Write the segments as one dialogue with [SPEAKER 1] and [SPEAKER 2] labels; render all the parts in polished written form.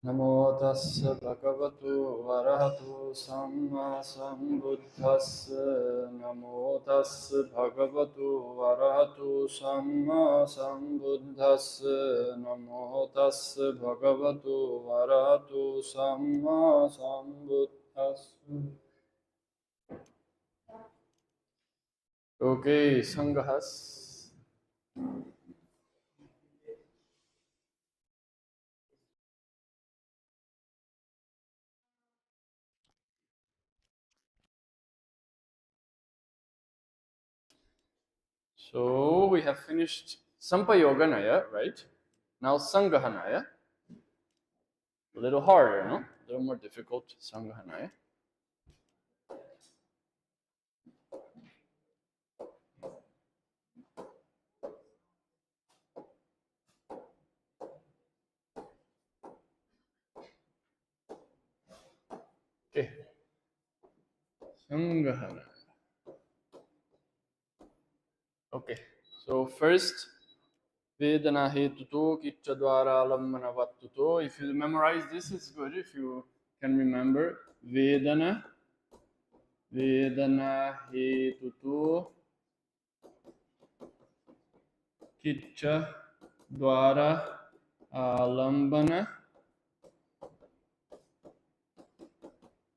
[SPEAKER 1] Namo tassa bhagavato arahato samma sambuddhassa. Namo tassa bhagavato arahato samma sambuddhassa. Namo tassa bhagavato arahato samma sambuddhassa. Okay, Sanghas. So we have finished Sampayoganaya, right? Now Sanghahanaya. A little harder, no? A little more difficult, Sanghahanaya. Okay. Sanghahanaya. Okay. So first, Vedana Hetuto Kichadwara Lamana Vattuto. If you memorize this, it's good. If you can remember, Vedana Hetuto Kicha Dwara Alambana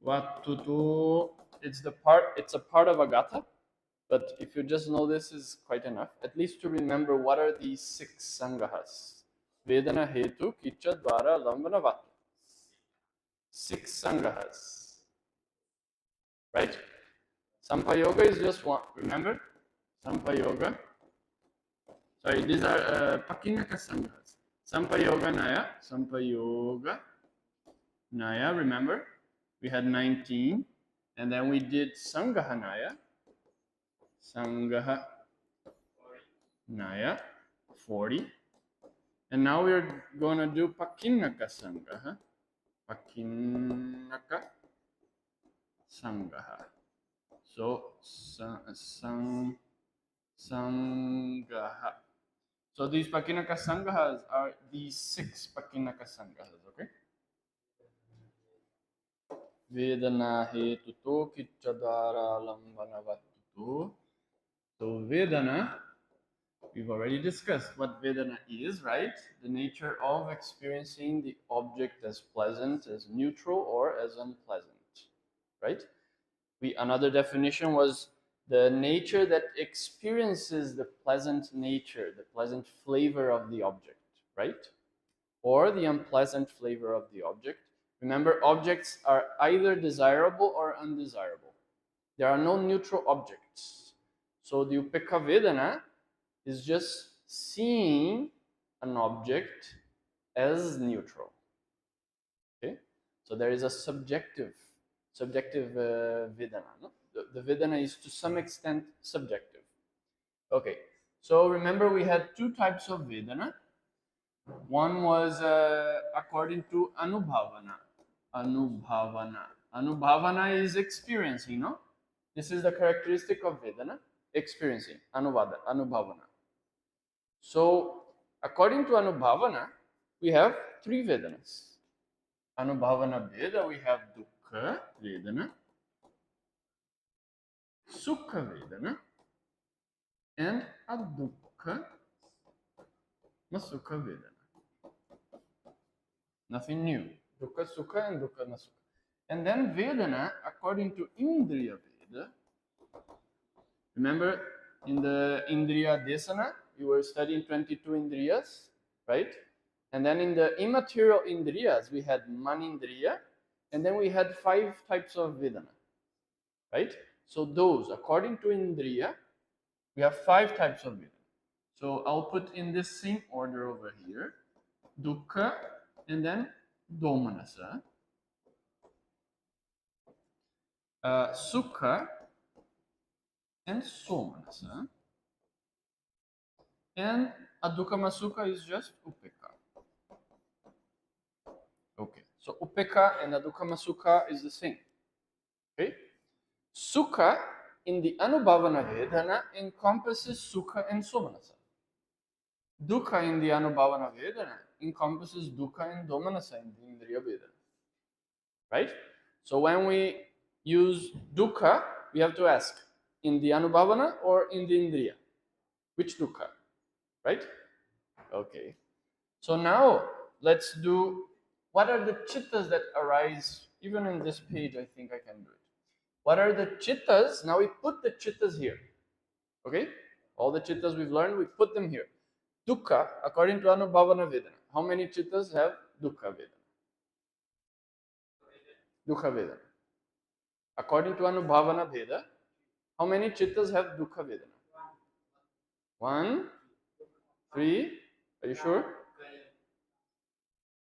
[SPEAKER 1] Vattuto. It's a part of Agatha. But if you just know this is quite enough, at least to remember what are these 6 sangahas. Vedana Hetu Kicha Dwara Lambana Vata. 6 sangahas. Right? Sampayoga is just one. Remember? Sampayoga. Sorry, these are Pakinaka sangahas. Sampayoga Naya, remember? We had 19. And then we did Sangaha Naya, 40. And now we're going to do Pakinaka Sangaha. Pakinaka Sangaha. So, Sangaha. So these Pakinaka Sangahas are these 6 Pakinaka Sangahas, okay? Vedana Hetuto Kichadara Lambana Vattuto. So Vedana, we've already discussed what Vedana is, right? The nature of experiencing the object as pleasant, as neutral, or as unpleasant, right? Another definition was the nature that experiences the pleasant nature, the pleasant flavor of the object, right? Or the unpleasant flavor of the object. Remember, objects are either desirable or undesirable. There are no neutral objects. So the Upekha Vedana is just seeing an object as neutral. Okay? So there is a subjective Vedana. No? The Vedana is to some extent subjective. Okay, so remember we had 2 types of Vedana. One was according to Anubhavana. Anubhavana is experiencing, no? This is the characteristic of Vedana, experiencing, Anubhavana. So, according to Anubhavana, we have 3 Vedanas. Anubhavana Veda, we have Dukkha Vedana, Sukha Vedana, and Adukkha Nasukha Vedana. Nothing new. Dukkha Sukha and Dukkha Nasukha. And then Vedana, according to Indriya Veda, remember in the Indriya Desana, you were studying 22 Indriyas, right? And then in the immaterial Indriyas, we had Manindriya, and then we had 5 types of Vedana, right? So those, according to Indriya, we have 5 types of Vedana. So I'll put in this same order over here, Dukkha, and then Domanasa, Sukha, and Somanasa, and Adukkha Sukha is just Upekha. Okay, so Upekha and Adukkha Sukha is the same. Okay, Sukha in the Anubhavana Vedana encompasses Sukha and Somanasa. Dukkha in the Anubhavana Vedana encompasses dukkha and domanassa in the Indriya Vedana. Right? So when we use dukkha, we have to ask, in the Anubhavana or in the Indriya? Which dukkha? Right? Okay. So now let's do, what are the chittas that arise? Even in this page, I think I can do it. What are the chittas? Now we put the chittas here. Okay? All the chittas we've learned, we put them here. Dukkha, according to Anubhavana Vedana, how many chittas have dukkha Vedana? Dukkha Vedana. According to Anubhavana Veda, how many chittas have dukkha Vedana? 1, 3, are you sure?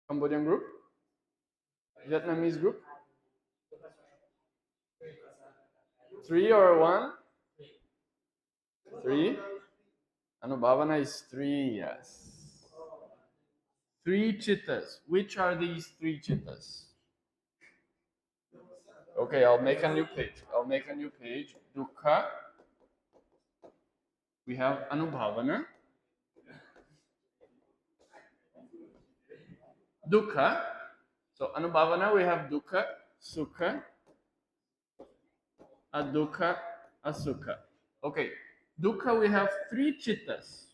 [SPEAKER 1] Cambodian group? Vietnamese group? 3 or 1? 3. Anubhavana is 3, yes. 3 chittas. Which are these 3 chittas? Okay, I'll make a new page. Dukkha. We have Anubhavana. Dukkha. So Anubhavana, we have dukkha, sukha, adukkha, asukha. Okay. Dukkha, we have 3 chittas.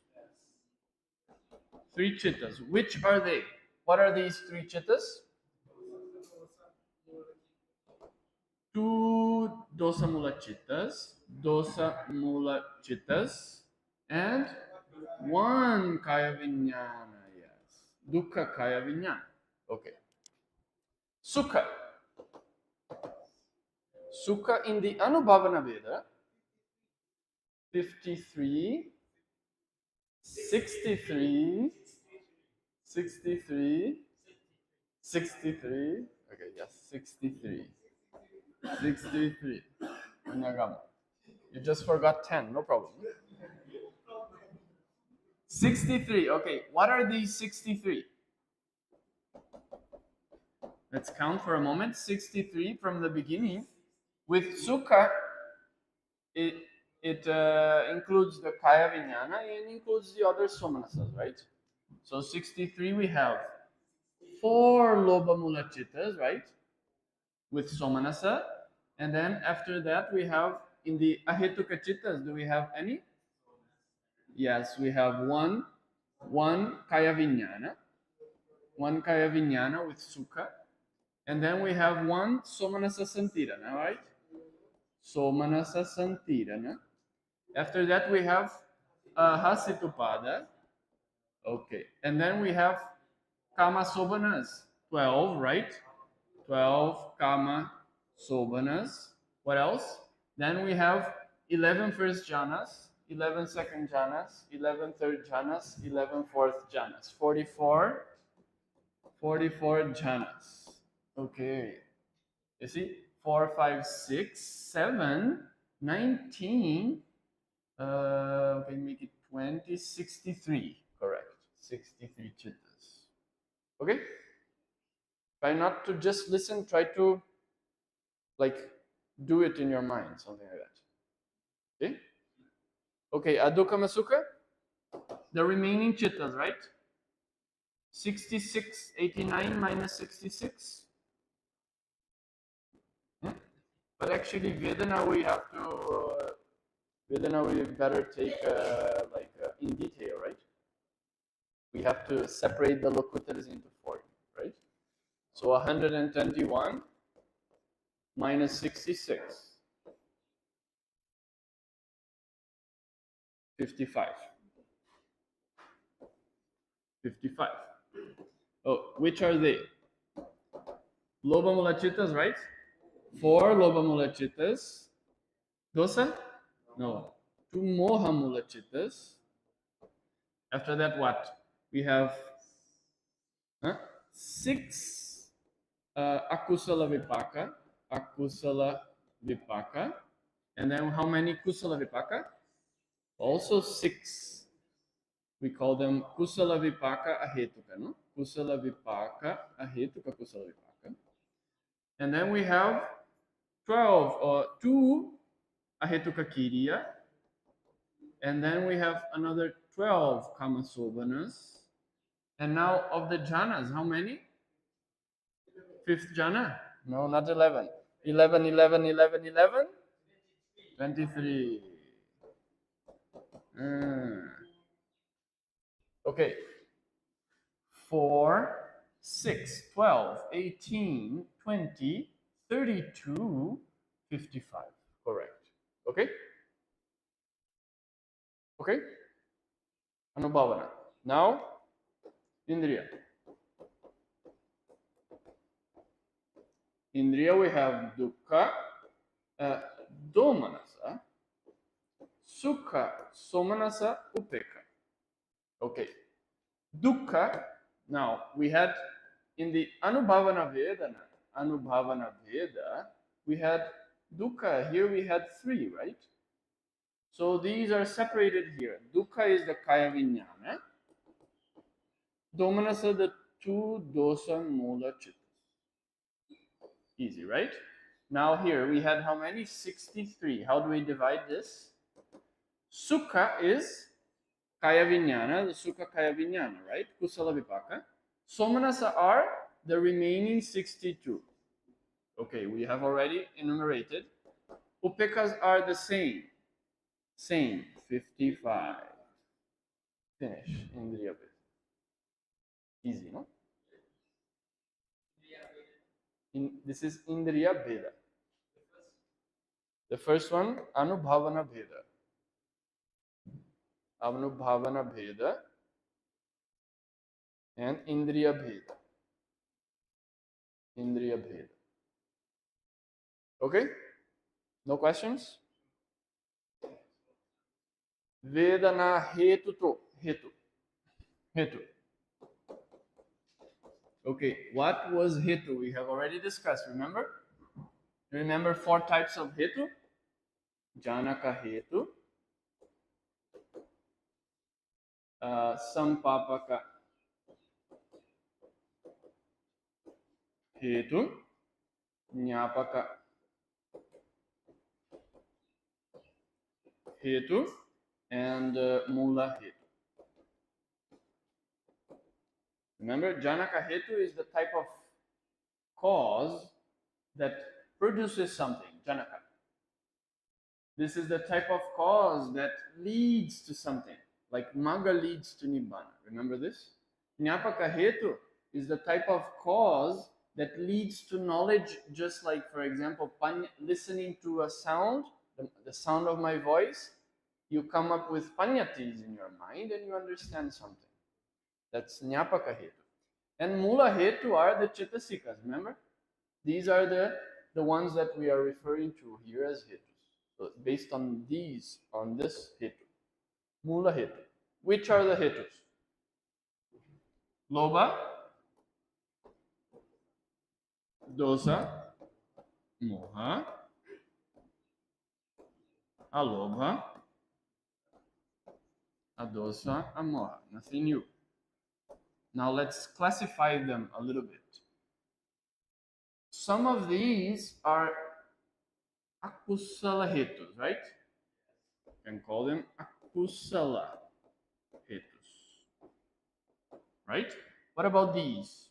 [SPEAKER 1] 3 chittas. Which are they? What are these 3 chittas? 2 dosa mula chittas, and 1 kaya vijnana. Yes. Dukkha kaya vijnana. Okay. Sukha. Sukha in the Anubhavana Veda, 53, 63, 63, 63. Okay, yes, 63. 63. You just forgot 10, no problem. 63. Okay, what are these 63? Let's count for a moment. 63 from the beginning. With sukha, it includes the kaya vijnana and includes the other somanasas, right? So 63 we have 4 lobha mula chittas, right? With somanasa. And then after that we have in the ahetuka chittas, do we have any? Yes, we have one kaya vijnana. 1 kaya vijnana with sukha. And then we have 1 somanasa santirana, right? Somanasa santirana. After that we have hasitupada. Okay. And then we have kama sobanas. 12, right? 12 kama sobanas. What else? Then we have 11 first jhanas, 11 second jhanas, 11 third jhanas, 11 fourth jhanas. 44 jhanas. Okay. You see? 4, 5, 6, 7, 19. Okay, make it 20, 63. Correct. 63 chittas. Okay? Try not to just listen, try to do it in your mind, something like that. Okay? Okay, Adukha Masuka, the remaining chittas, right? 66, 89 minus 66. But actually, Vedana we have to, Vedana we better take in detail, right? We have to separate the lokuttaras into 4, right? So 121 minus 66. 55. 55. Oh, which are they? Lobha mula chittas, right? 4 lobha mula chittas. Dosa? No. 2 moha mula chittas. After that, what? We have 6 akusala vipaka. Akusala vipaka. And then how many kusala vipaka? Also 6. We call them kusala vipaka ahetuka, no? Kusala vipaka ahetuka kusala vipaka. And then we have 12 or 2 ahetuka kiriya. And then we have another 12 kamasobanas. And now of the jhanas, how many? Fifth jhana? No, not 11. 11, 11, 11, 11? 23. Okay. 4, 6, 12, 18, 20, 32, 55. Correct. Okay? Okay? Anubhavana. Now, Indriya. Indriya, we have Dukkha, Domanasa, Sukha, Somanasa, Upeka. Okay. Dukkha, now we had in the Anubhavana Veda, we had Dukkha. Here we had 3, right? So these are separated here. Dukkha is the Kaya Vijnana. Domanasa, the 2 dosa mula chittas. Easy, right? Now here we had how many? 63. How do we divide this? Sukha is Kaya Vijnana, the Sukha Kaya Vijnana, right? Kusala Vipaka. Somanasa are the remaining 62. Okay, we have already enumerated. Upekas are the same. Same, 55. Finish. Indriya Veda. Easy, no? This is Indriya Veda. The first one, Anubhavana Veda. Anubhavana Veda and Indriya Veda. Indriya Veda. Okay? No questions? Vedana Hetu to. Hetu. Hetu. Okay, what was Hetu? We have already discussed, remember? Remember 4 types of Hetu? Janaka Hetu, Sampapaka Hetu, Jnapaka Hetu, and Mula Hetu. Remember, Janaka Hetu is the type of cause that produces something, Janaka. This is the type of cause that leads to something, like Magga leads to Nibbana. Remember this? Jnapaka Hetu is the type of cause that leads to knowledge, just like, for example, listening to a sound, the sound of my voice, you come up with panyatis in your mind and you understand something. That's Jnapaka Hetu. And Mula Hetu are the Chittasikas, remember? These are the ones that we are referring to here as Hetus. So based on these, on this Hetu. Mula Hetu. Which are the Hetus? Lobha, Dosa, Moha, Alobha, Adosa, Amoha. Nothing new. Now let's classify them a little bit. Some of these are Akusala Hetus, right? You can call them Akusala Hetus. Right? What about these?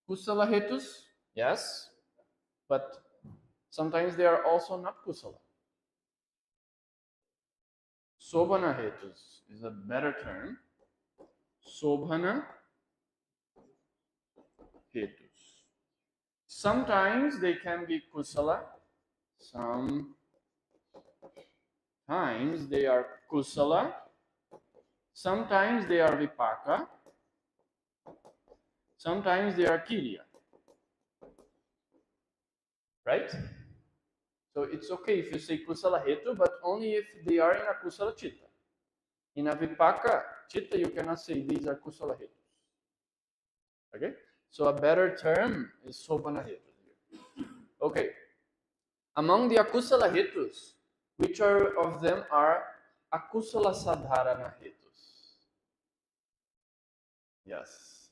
[SPEAKER 1] Kusala Hetus? Yes. But sometimes they are also not Kusala. Sobhana Hetus is a better term. Sobhana Hetus. Sometimes they can be Kusala. Sometimes they are Kusala. Sometimes they are Vipaka. Sometimes they are Kirya. Right? So it's okay if you say Kusala Hetu, but only if they are in a Kusala Chitta. In a Vipaka Chitta, you cannot say these are Kusala Hetus. Okay? So a better term is Sobhana Hetus. Okay. Among the Akusala Hetus, which of them are Akusala Sadharana Hetus? Yes.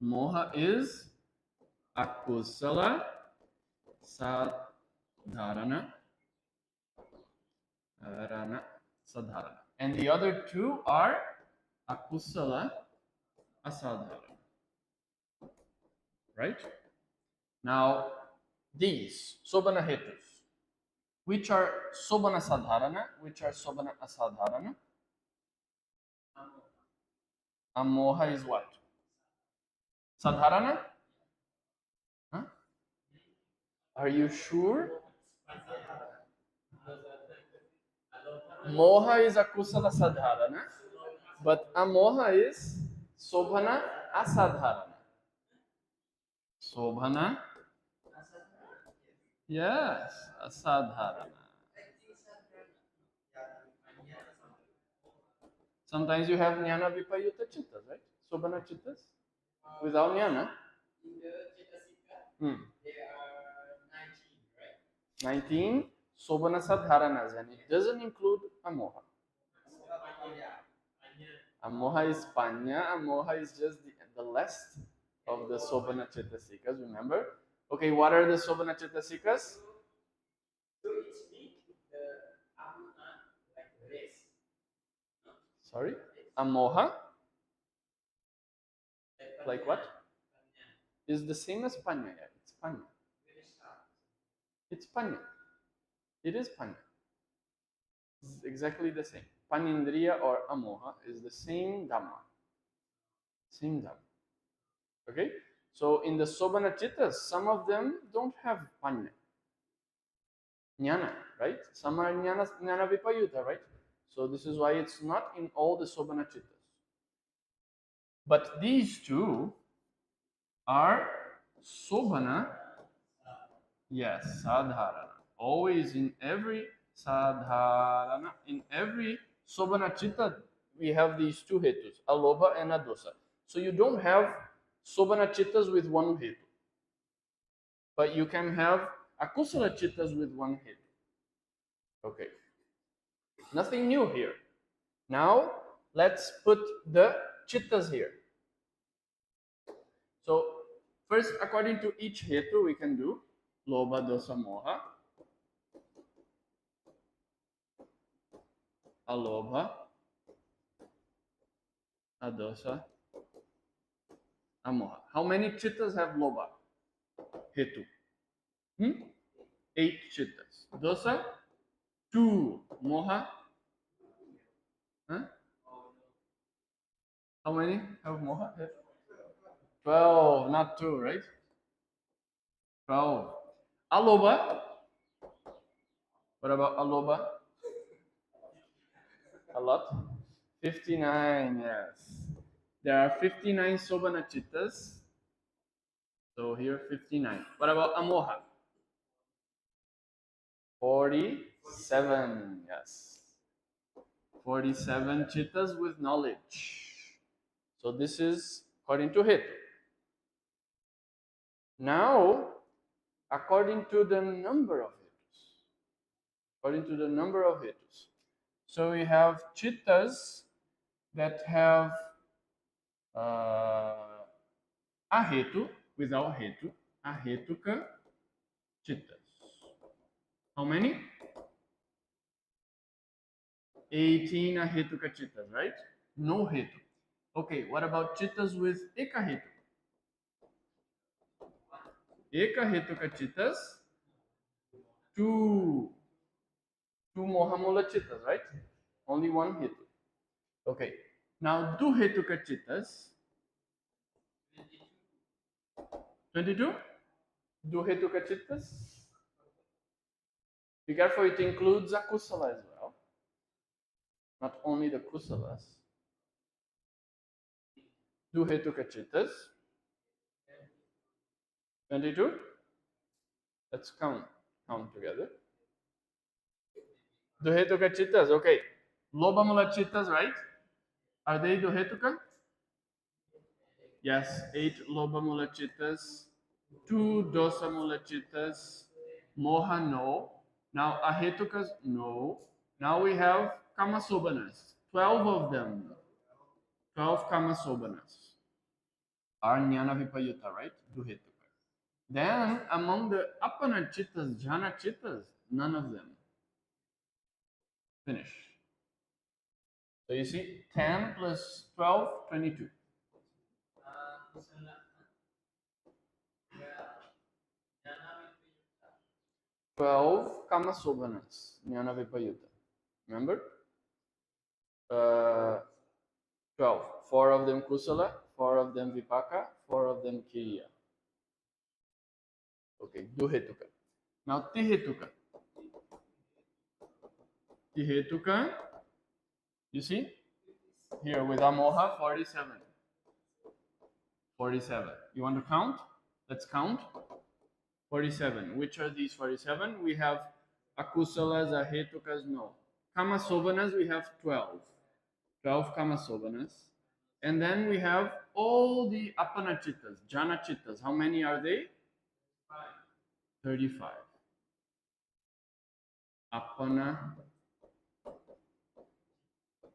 [SPEAKER 1] Moha is Akusala Sadharana. And the other 2 are akusala, asadharana. Right? Now, these sobhana hetus, which are sobhana sadharana, which are sobhana asadharana. Amoha is what? Sadharana? Huh? Are you sure? Moha is akusala sadharana, but amoha is sobhana asadharana. Sobhana, yes, asadharana. Sometimes you have jnana vipayuta chittas, right? Sobhana chittas without jnana. 19 sobhana sadharanas, and it doesn't include amoha. Amoha is panya. Amoha is just the last of the sobhana chittasikas, remember? Okay, what are the sobhana chittasikas? Sorry? Amoha? Like what? Is the same as panya. Yeah, it's panya. It's panya. It is panya. It's exactly the same. Panindriya or amoha is the same dhamma. Same dhamma. Okay? So in the sobhana chittas, some of them don't have panya. Jnana, right? Some are jnana vipayuta, right? So this is why it's not in all the sobhana chittas. But these two are sobhana, yes, sadharana. Always in every sadharana, in every sobhana chitta, we have these two hetus, alobha and adosa. So you don't have sobhana chittas with one hetu, but you can have akusala chittas with one hetu. Okay, nothing new here. Now let's put the chittas here. So first, according to each hetu, we can do lobha, dosa, moha, alobha, adosa, amoha. How many chittas have lobha? Hetu. 8 chittas. Dosa, 2. Moha, huh? How many have moha? 12, not 2, right? 12. Alobha, what about alobha? A lot? 59, yes. There are 59 sobhana chittas. So here 59. What about amoha? 47, yes. 47 chittas with knowledge. So this is according to Hetu. Now, according to the number of Hetus. According to the number of Hetus. So we have chittas that have ahetu without hetu, ahetuka chittas. How many? 18 ahetuka chittas, right? No hetu. Okay, what about chittas with ekahetu? Ekahetuka chittas, two mohamula chittas, right? Only one hetu. Okay, now duhetuka chittas, 22 duhetuka chittas. Be careful, it includes akusala as well, not only the kusalas. Duhetuka chittas, 22. Let's count together. Duhetuka chittas, okay. Lobamula chittas, right? Are they duhetuka? Yes, 8 lobamula chittas, 2 dosamula chittas, moha no. Now ahetukas no. Now we have kamasobanas, 12 of them. 12 kamasobanas are jnana vipayuta, right? Duhetuka. Then among the apana chittas, jhana chittas, none of them. Finish. So you see 10 plus 12, 22. 12 kama sobanas, Jnana Vipayuta. Remember? 12. 4 of them Kusala, 4 of them Vipaka, 4 of them Kiriya. Okay, Duhetuka. Now Tihetuka. Tihetuka, you see? Here with Amoha, 47. 47. You want to count? Let's count. 47. Which are these 47? We have Akusalas, Ahetukas, no. Kamasobanas, we have 12. 12 Kamasobanas. And then we have all the Apanachittas, Janachittas. How many are they? 35. Apana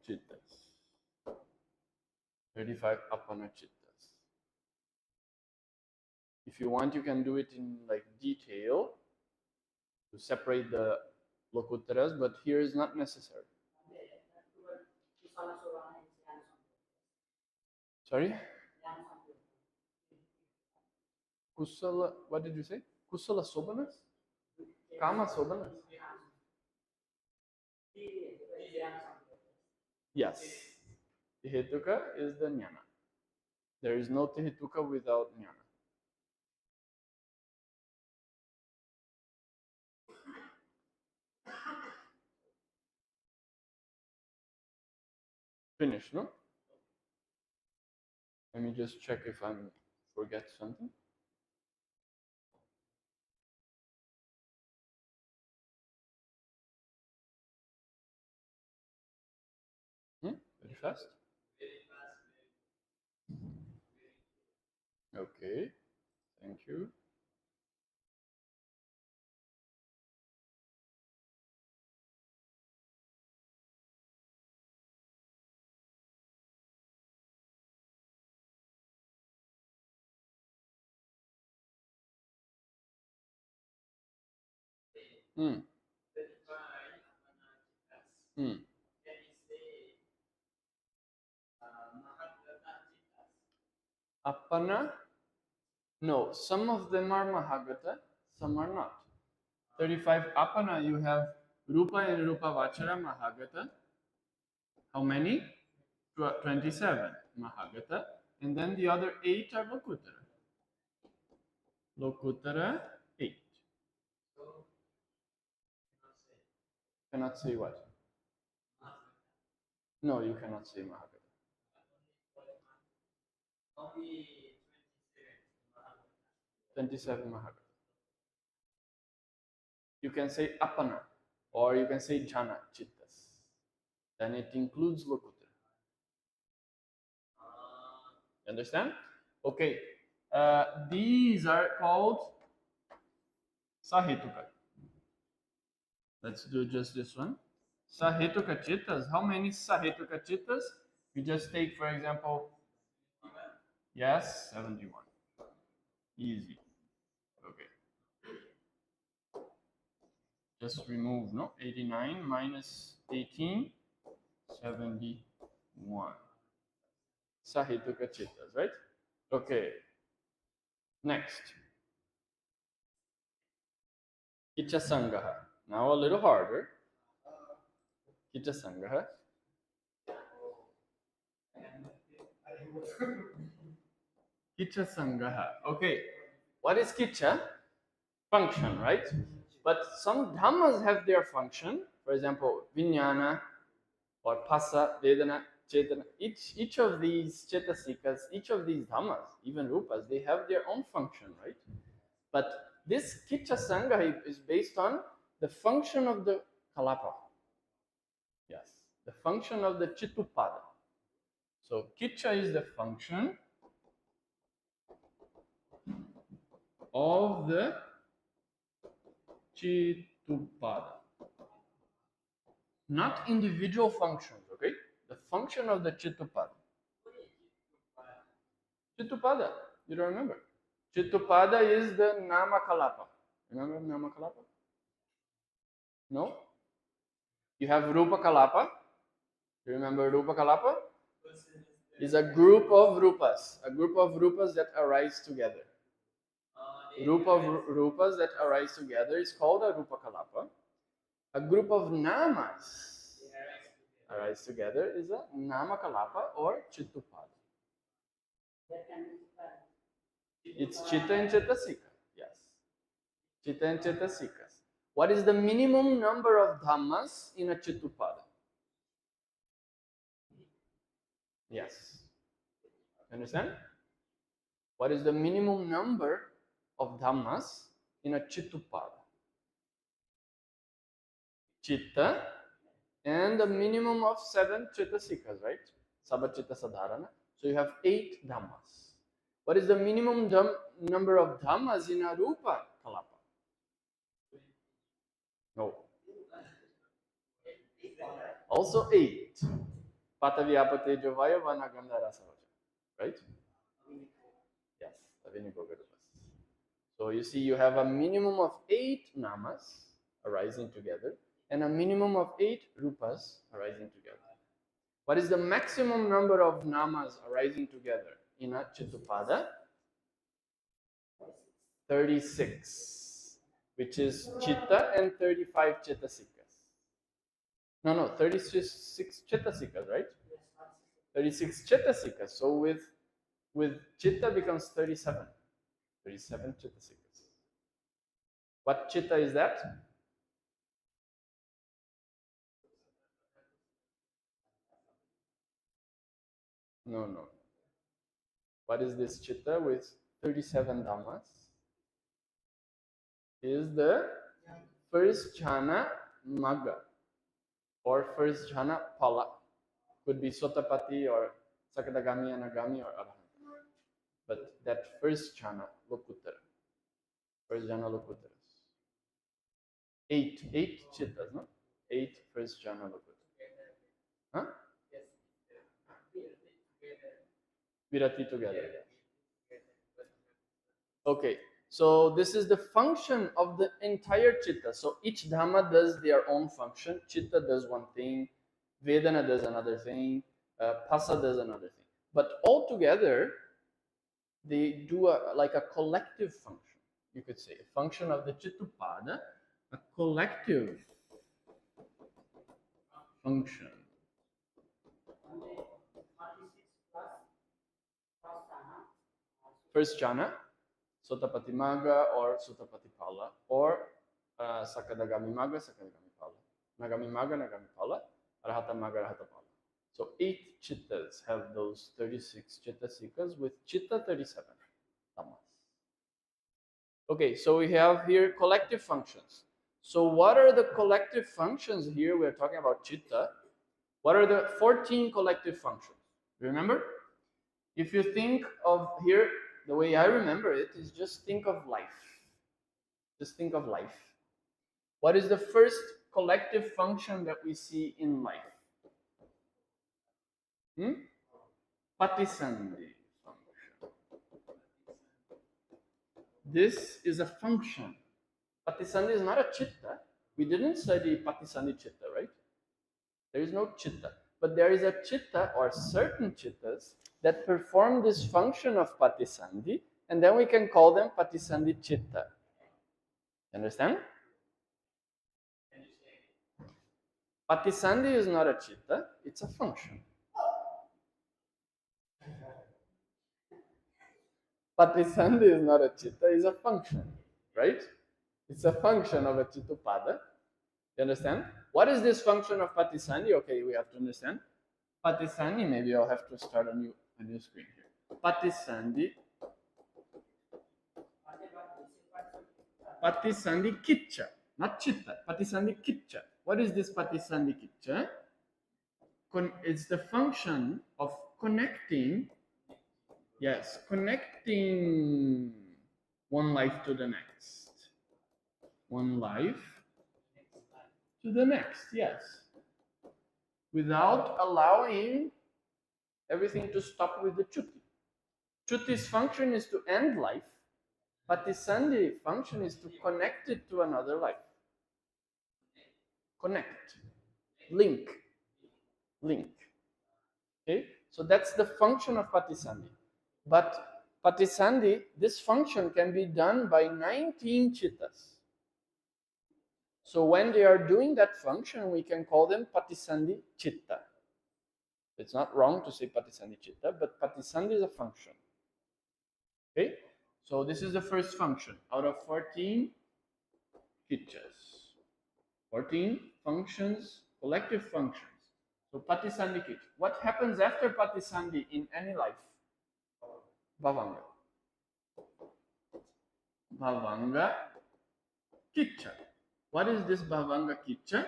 [SPEAKER 1] Chittas. 35 Apana Chittas. If you want, you can do it in like detail to separate the Lokuttaras, but here is not necessary. Sorry? Kusala, what did you say? Kusala Sobanas? Kama Sobanas? Yes. Tihetuka is the Jnana. There is no Tihetuka without Jnana. Finished, no? Let me just check if I forget something. Very fast. Okay, thank you. Hmm. Hmm. Apana? No, some of them are Mahagata, some are not. 35 Apana, you have Rupa and Rupa Vachara Mahagata. How many? 27 Mahagata. And then the other 8 are Lokuttara. Lokuttara 8. Cannot say what? No, you cannot say Mahagata. Only 27 Mahagata. You can say Apana or you can say Jana Chittas. Then it includes Lokuttara. Understand? Okay. These are called Sahetuka. Let's do just this one. Sahetuka Chittas. How many Sahetuka Chittas? You just take, for example, yes, 71. Easy. Okay. Just remove, no? 89 minus 18, 71. Sahetuka Chittas, right? Okay. Next. Kicha Sangaha. Now a little harder. Kicha Sangaha. Kicha Sangaha. Okay. What is Kicha? Function, right? But some dhammas have their function. For example, Vijnana or Phassa, Vedana, Chetana. Each of these Chetasikas, each of these dhammas, even Rupas, they have their own function, right? But this Kicha Sangha is based on the function of the Kalapa. Yes, the function of the Chittupada. So Kicha is the function of the Chittupada. Not individual functions, okay? The function of the Chittupada. Chittupada, you don't remember? Chittupada is the Namakalapa. Remember Namakalapa? No? You have Rupa Kalapa, You remember Rupa Kalapa? Is a group of rupas that arise together. Group of rupas that arise together is called a Rupa Kalapa. A group of namas arise together is a Nama Kalapa or Chittupada. It's Chitta and Chetasika. Yes. Chitta and Chetasikas. What is the minimum number of dhammas in a Chittupada? Yes. Understand? What is the minimum number of dhammas in a Chittupada? Chitta and a minimum of 7 Chettasikas, right? Sabbachitta Sadharana. So you have 8 dhammas. What is the minimum number of dhammas in a Rupa Kalapa? No. Also 8. Patavyapate Jovaya Vanagandha Rasavaja. Right? Yes. So you see, you have a minimum of 8 namas arising together and a minimum of 8 rupas arising together. What is the maximum number of namas arising together in a Chittupada? 36, which is Chitta and 35 Chettasikas. No, 36 Chettasikas, right? 36 Chettasikas. So with Chitta becomes 37. 37 Chettasikas. What Chitta is that? No. What is this Chitta with 37 dhammas? Is the first jhana magga or first jhana pala. Could be Sotapati or Sakadagami, Anagami or Arahanta. But that first jhana, Lokuttara. First jhana Lokuttaras. 8 chittas, no? 8 first jhana Lokuttara. Huh? Virati together. Okay, so this is the function of the entire chitta. So each dhamma does their own function. Chitta does one thing, Vedana does another thing, Phassa does another thing. But all together, they do like a collective function, you could say. A function of the Chittupada, a collective function. First jhana, Sotapati Magga or Sotapati Pala, or Sakadagami Magga, Sakadagami Pala, Nagami Magga, Nagami Pala, Arahata Magga, Arahata Pala. So 8 chittas have those 36 chittasikas with chitta 37 dhammas. Okay, so we have here collective functions. So what are the collective functions here? We're talking about chitta. What are the 14 collective functions? Remember? If you think of here, the way I remember it is just think of life. Just think of life. What is the first collective function that we see in life? Patisandhi function. This is a function. Patisandhi is not a chitta. We didn't study Patisandhi chitta, right? There is no chitta. But there is a chitta or certain chittas that perform this function of Patisandhi, and then we can call them Patisandhi chitta. Understand? Patisandhi is not a chitta, it's a function. Patisandhi is not a chitta, it's a function, right? It's a function of a Chittupada. You understand? What is this function of Patisandhi? Okay, we have to understand. Patisandhi, maybe I'll have to start a new screen here. Patisandhi Kitcha, not Chitta. Patisandhi Kitcha. What is this Patisandhi Kitcha? It's the function of connecting, yes, connecting one life to the next. One life to the next, yes. Without allowing everything to stop with the Chutti. Chutti's function is to end life. Patisandhi function is to connect it to another life. Connect. Link. link. Okay, so that's the function of Patisandhi. But Patisandhi, this function can be done by 19 chittas. So when they are doing that function, we can call them Patisandhi chitta. It's not wrong to say Patisandhi chitta, but Patisandhi is a function. Okay, so this is the first function out of 14 kitchas. 14 functions, collective functions. So Patisandhi kitcha. What happens after Patisandhi in any life? Bhavanga. Bhavanga kitcha. What is this Bhavanga kitcha?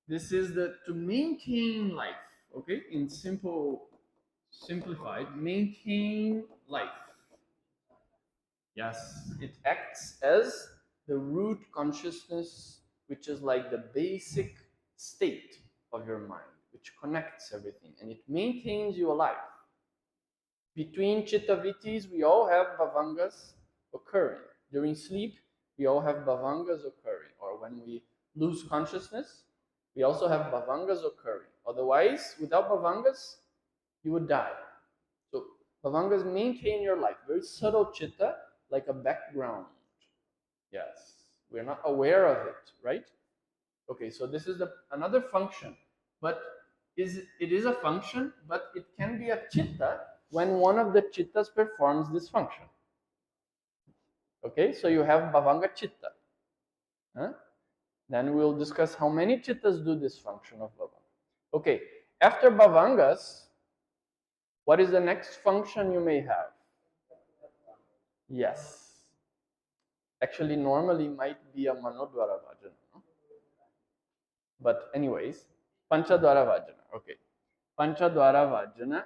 [SPEAKER 1] This is to maintain life. Okay, in simplified, maintain life. Yes, it acts as the root consciousness, which is like the basic state of your mind, which connects everything and it maintains you alive. Between chitta vittis, we all have bhavangas occurring. During sleep, we all have bhavangas occurring. Or when we lose consciousness, we also have bhavangas occurring. Otherwise, without bhavangas, you would die. So bhavangas maintain your life. Very subtle chitta, like a background. Yes, we're not aware of it, right? Okay, so this is another function, but it is a function, but it can be a chitta when one of the chittas performs this function. Okay, so you have bhavanga chitta. Huh? Then we'll discuss how many chittas do this function of bhavanga. Okay, after bhavangas, what is the next function you may have? Yes. Actually, normally might be a manodvara vajana. No? But anyways, panchadvara vajana. Okay. Panchadvara vajana.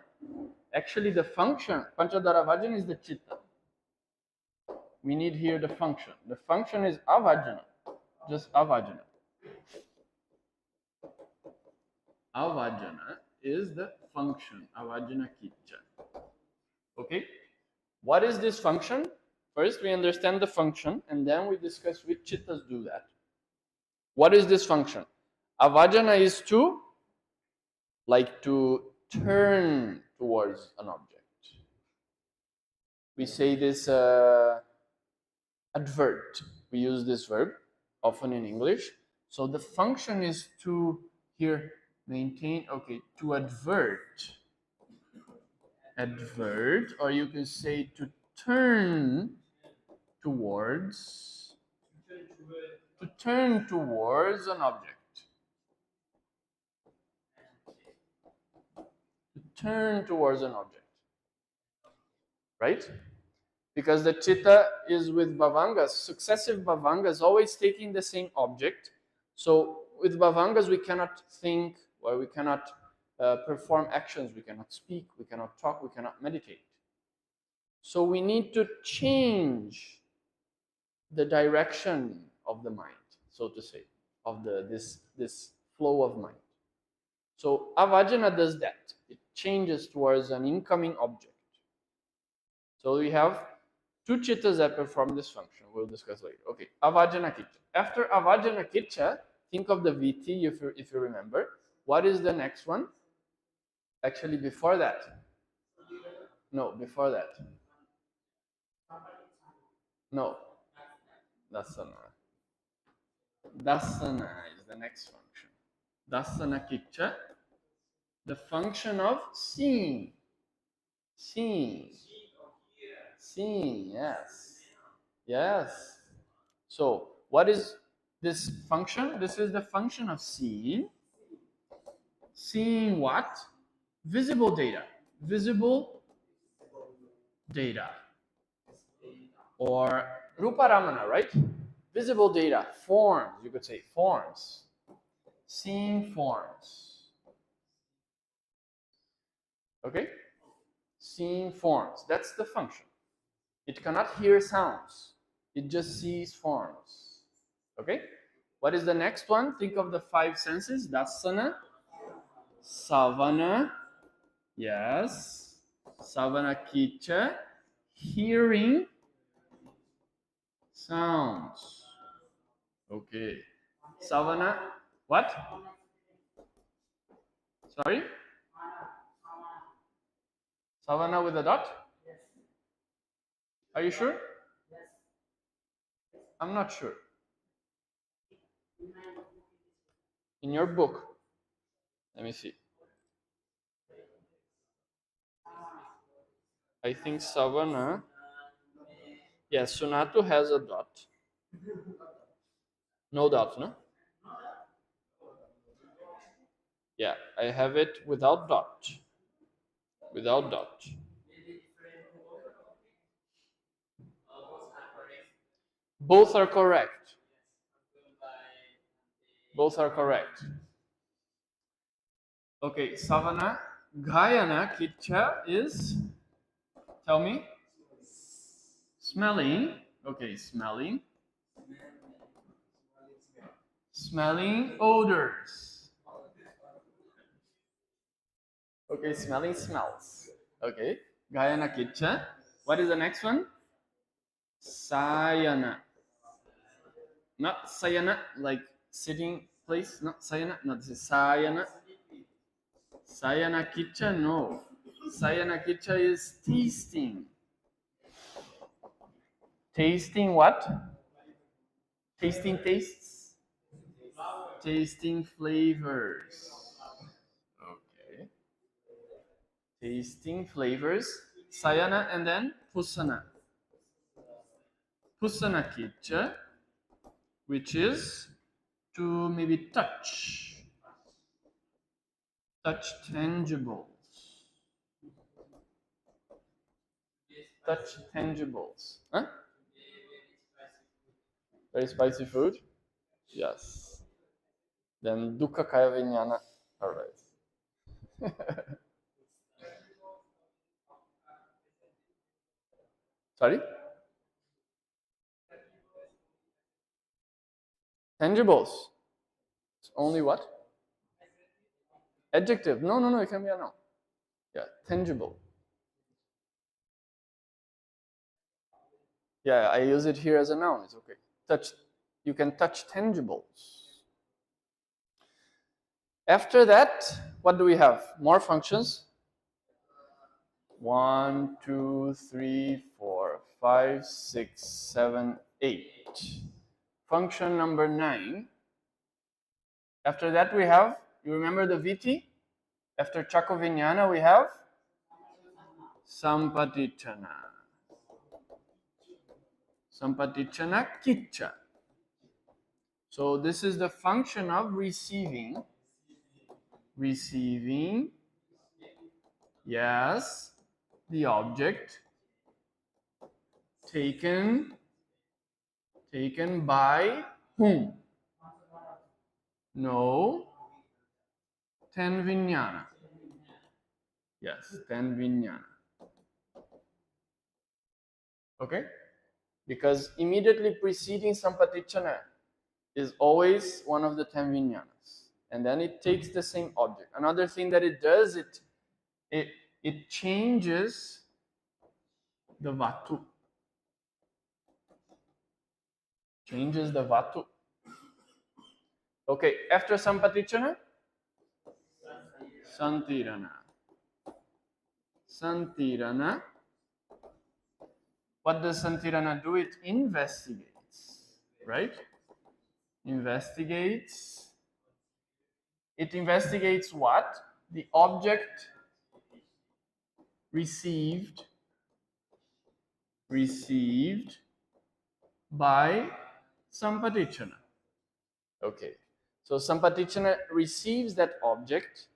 [SPEAKER 1] Actually, the function, panchadvara vajana is the chitta. We need here the function. The function is avajana. Just avajana. Avajana is the function. Avajana kitcha. Okay. What is this function? First, we understand the function, and then we discuss which chittas do that. What is this function? Avajana is to turn towards an object. We say this advert. We use this verb often in English. So the function is to here maintain, okay, to advert, or you can say to turn towards an object. To turn towards an object. Right? Because the chitta is with bhavangas, successive bhavangas, always taking the same object. So with bhavangas, we cannot think, or we cannot perform actions, we cannot speak, we cannot talk, we cannot meditate. So we need to change the direction of the mind, so to say, of this flow of mind. So avajana does that. It changes towards an incoming object. So we have two chittas that perform this function. We'll discuss later. Okay, avajana kitcha. After avajana kitcha, think of the viti if you remember. What is the next one? Actually, before that. No, before that. No. Dasana. Dasana is the next function. Dasana kitcha. The function of seeing. Seeing. Seeing, yes. Yes. So, what is this function? This is the function of seeing. Seeing what? Visible data. Visible data. Or Ruparamana, right? Visible data. Forms, you could say forms. Seeing forms. Okay? Seeing forms. That's the function. It cannot hear sounds. It just sees forms. Okay? What is the next one? Think of the five senses. Dasana, savana, yes, savana kitcha, hearing sounds. Okay. Savana, what? Sorry? Savana with a dot? Are you sure? I'm not sure. In your book. Let me see. I think Savana. Yes, Sunato has a dot. No dot, no? Yeah, I have it without dot. Without dot. Both are correct. Both are correct. Okay, Savana. Gayana Kitcha is, tell me, smelling. Okay, smelling. Smelling odors. Okay, smelling smells. Okay, Gayana Kitcha. What is the next one? Sayana. Not sayana, like sitting place. Not sayana. Not this is sayana. Sayana Kitcha, no. Sayana Kitcha is tasting. Tasting what? Tasting tastes? Tasting flavors. Okay. Tasting flavors. Sayana and then Pusana. Pusana Kitcha, which is to maybe touch. Touch tangibles. Touch tangibles. Huh? Very spicy food? Yes. Then dukkha kaya vijnana. Alright. Sorry? Tangibles. It's only what? Adjective. No, no, no, it can be a noun. Yeah, tangible. Yeah, I use it here as a noun. It's okay. Touch. You can touch tangibles. After that, what do we have? More functions. 1, 2, 3, 4, 5, 6, 7, 8. Function number 9. After that, we have, you remember the viti? After Chakovinyana, we have Sampatichana. Sampatichana Kitcha. So this is the function of receiving. Receiving, yes, the object taken by whom? No, ten vijnana. Yes, ten vijnana. Okay? Because immediately preceding Sampatichana is always one of the 10 vijnanas. And then it takes the same object. Another thing that it does, it changes the vatu. Changes the vatu. Okay, after Sampatichana, Santirana. Santirana. What does Santirana do? It investigates, right? Investigates. It investigates what? The object received by Sampatichana. Okay. So Sampatichana receives that object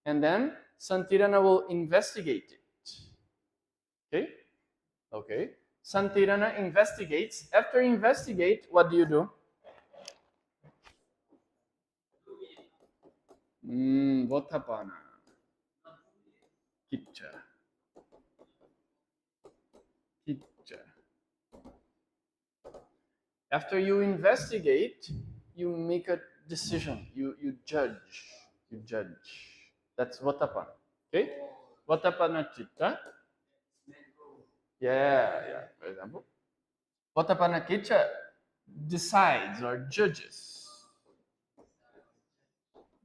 [SPEAKER 1] and then Santirana will investigate it. Okay? Okay. Santirana investigates. After investigate, what do you do? Votapana. Kitcha. Kitcha. After you investigate, you make a decision. You judge. You judge. That's Votapana. Okay? Votapana Chitta. Yeah. For example. Votapana Kitcha decides or judges.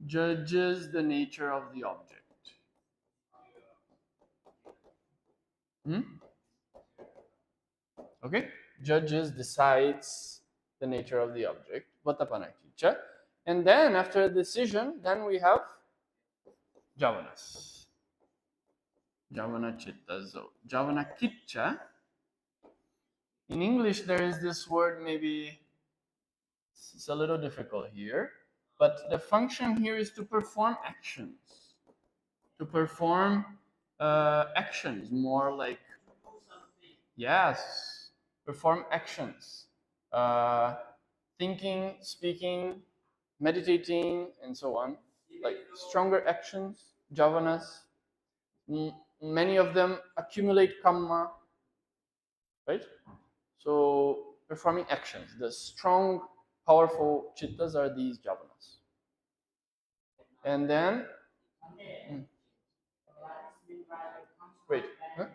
[SPEAKER 1] judges the nature of the object. Okay, judges, decides the nature of the object, Vatapanakicca. And then after a decision, then we have javanas. Javana chitta. So javana kicca. In English, there is this word, maybe it's a little difficult here, but the function here is to perform actions. To perform actions, more like, yes, perform actions. Thinking, speaking, meditating, and so on. Like stronger actions, javanas. Many of them accumulate kamma, right? So performing actions. The strong, powerful chittas are these javanas. And then, wait, huh?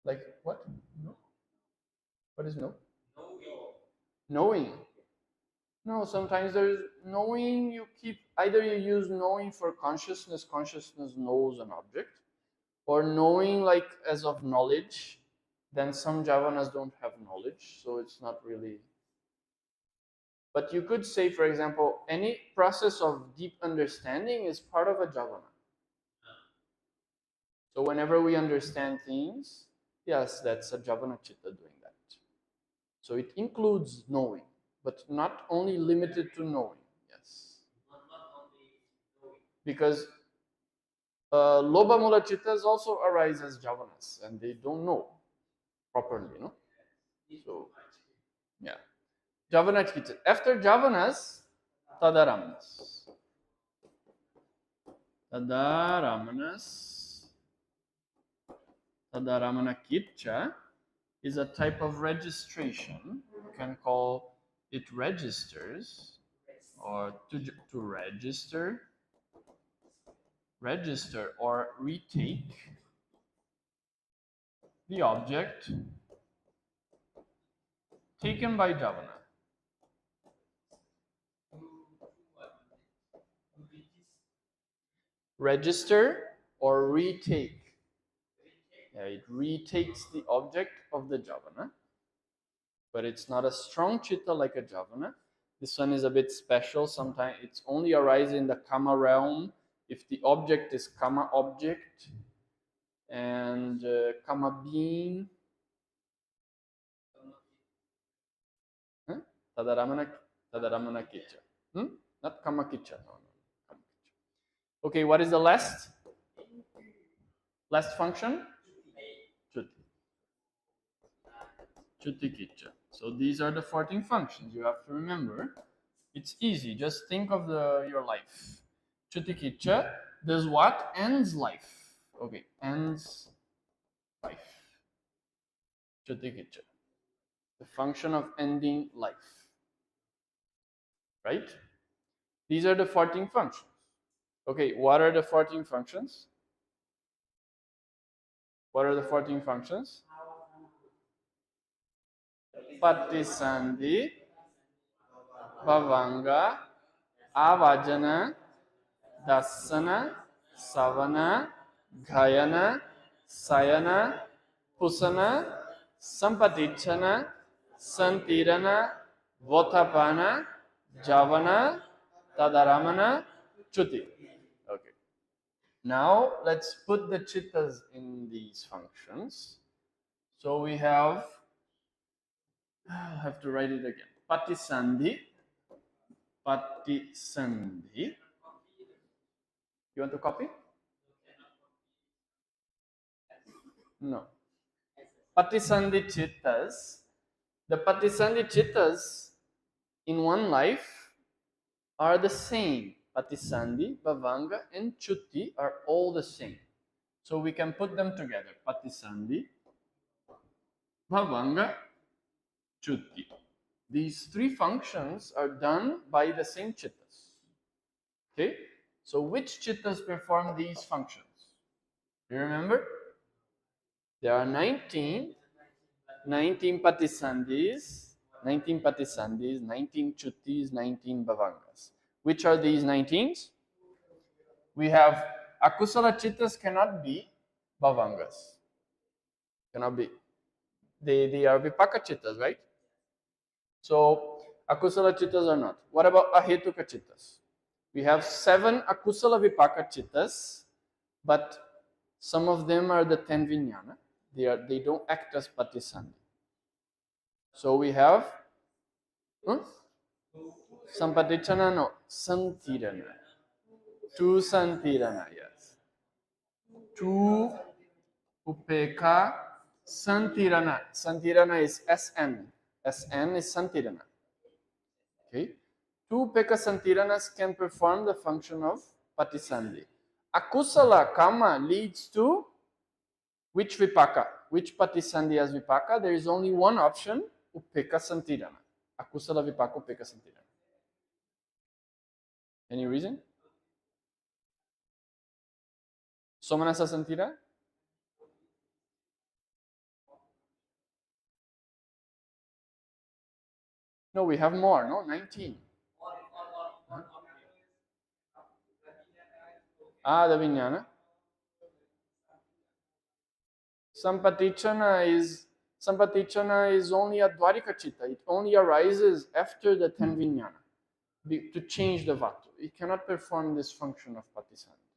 [SPEAKER 1] Like what? No. What is no? Knowing. No, sometimes there's knowing. You keep either you use knowing for consciousness. Consciousness knows an object, or knowing like as of knowledge. Then some javanas don't have knowledge, so it's not really. But you could say, for example, any process of deep understanding is part of a javana. So whenever we understand things, yes, that's a javana chitta doing that. So it includes knowing, but not only limited to knowing. Yes. Because Lobha Mula Chittas also arise as javanas, and they don't know properly, no? So, yeah. Javana Chitta. After javanas, tadaramanas. Tadaramana Kitcha is a type of registration. You can call it registers, or to register or retake the object taken by javana. Register or retake. Yeah, it retakes the object of the javana, but it's not a strong chitta like a javana. This one is a bit special. Sometimes it's only arises in the kama realm if the object is kama object and kama being. Huh? Tadaramana kicha. Not kama kicha. No. Kama kicha. Okay, what is the last function? Chuti. Chuti kicha. So these are the 14 functions you have to remember. It's easy. Just think of your life. Chuti kicha does what? Ends life. Okay, ends life. Chuti kicha. The function of ending life. Right? These are the 14 functions. Okay, what are the 14 functions? What are the 14 functions? Patisandhi, Bhavanga, Avajana, Dasana, Savana, Ghayana, Sayana, Pusana, Sampatichana, Santirana, Votapana, Javana, Tadaramana, Chuti. Okay. Now let's put the chittas in these functions. So we have, I have to write it again. Patisandhi. Patisandhi. You want to copy? No. Patisandhi chittas. The Patisandhi chittas in one life are the same. Patisandhi, Bhavanga, and Chutti are all the same. So we can put them together. Patisandhi, Bhavanga, Chutti. These three functions are done by the same chittas. Okay? So which chittas perform these functions? You remember? There are 19 patisandhis 19 Patisandhis, 19 Chuttis, 19 Bhavangas. Which are these 19s? We have Akusala Chittas cannot be Bhavangas. Cannot be. They are Vipaka Chittas, right? So Akusala Chittas are not. What about Ahetuka Chittas? We have 7 Akusala Vipaka Chittas, but some of them are the 10 Vijnana. They don't act as Patisandhi. So we have Sampatichana, no, Santirana. 2 Santirana, yes. 2 Upeka Santirana. Santirana is SN. SN is Santirana. Okay. 2 Upeka Santiranas can perform the function of Patisandhi. Akusala Kama leads to which Vipaka? Which Patisandhi as Vipaka? There is only one option, Upeka Santirana. Akusala Vipaka Upeka Santirana. Any reason? Somanasa Santira? No, we have more, no? 19. The Vijnana. Sampatichana is only a Dwarika Chitta. It only arises after the 10 Vijnana to change the Vatu. It cannot perform this function of Patisandhi.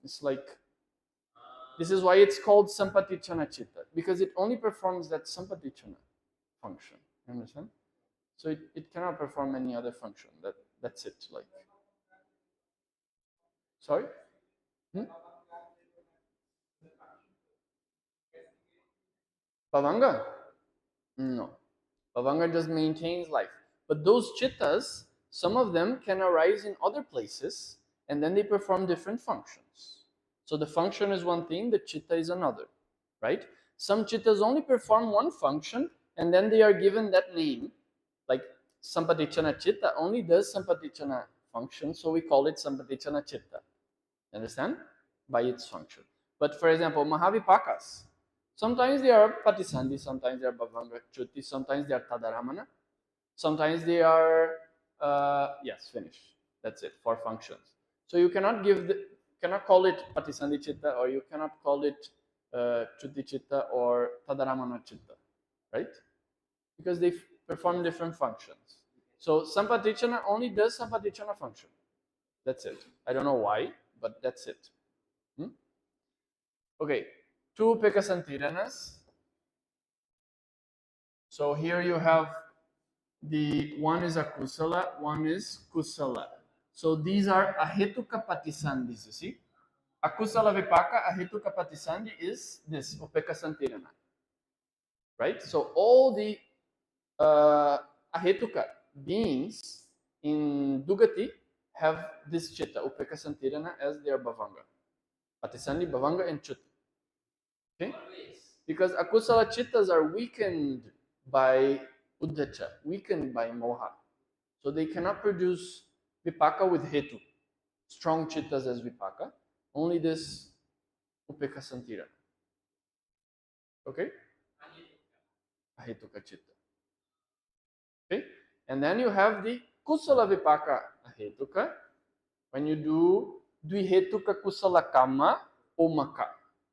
[SPEAKER 1] It's like, this is why it's called Sampatichana Chitta, because it only performs that Sampatichana function. You understand? So it cannot perform any other function. That's it. Like, sorry? Bhavanga? No. Bhavanga just maintains life. But those chittas, some of them can arise in other places, and then they perform different functions. So the function is one thing, the chitta is another, right? Some chittas only perform one function, and then they are given that name. Like Sampatichana Chitta only does Sampatichana function, so we call it Sampatichana Chitta. Understand? By its function. But for example, Mahavipakas, sometimes they are Patisandhi, sometimes they are Bhavanga Chutti, sometimes they are Tadaramana, sometimes they are, yes, finish. That's it, for functions. So you cannot cannot call it Patisandhi Chitta, or you cannot call it Chutti Chitta or Tadaramana Chitta, right? Because they perform different functions. So Sampatichana only does Sampatichana function. That's it. I don't know why, but that's it. Okay, 2 Pekasantiranas. So here you have one is Akusala, one is Kusala. So these are Ahetuka Patisandhis, you see. Akusala Vipaka, Ahetuka Patisandhi is this, Upekasantirana. Right? So all the Ahetuka beings in Dugati have this chitta, Upekasantirana, as their Bhavanga. Patisandhi, Bhavanga, and Chutti. Okay? Because Akusala chittas are weakened by Uddhacha, weakened by Moha. So they cannot produce Vipaka with Hetu. Strong chittas as Vipaka. Only this Upekasantira. Okay? Ahetuka chitta. Okay? And then you have the Kusala Vipaka Ahetuka. When you do Dvihetuka Kusala Kama Omaka.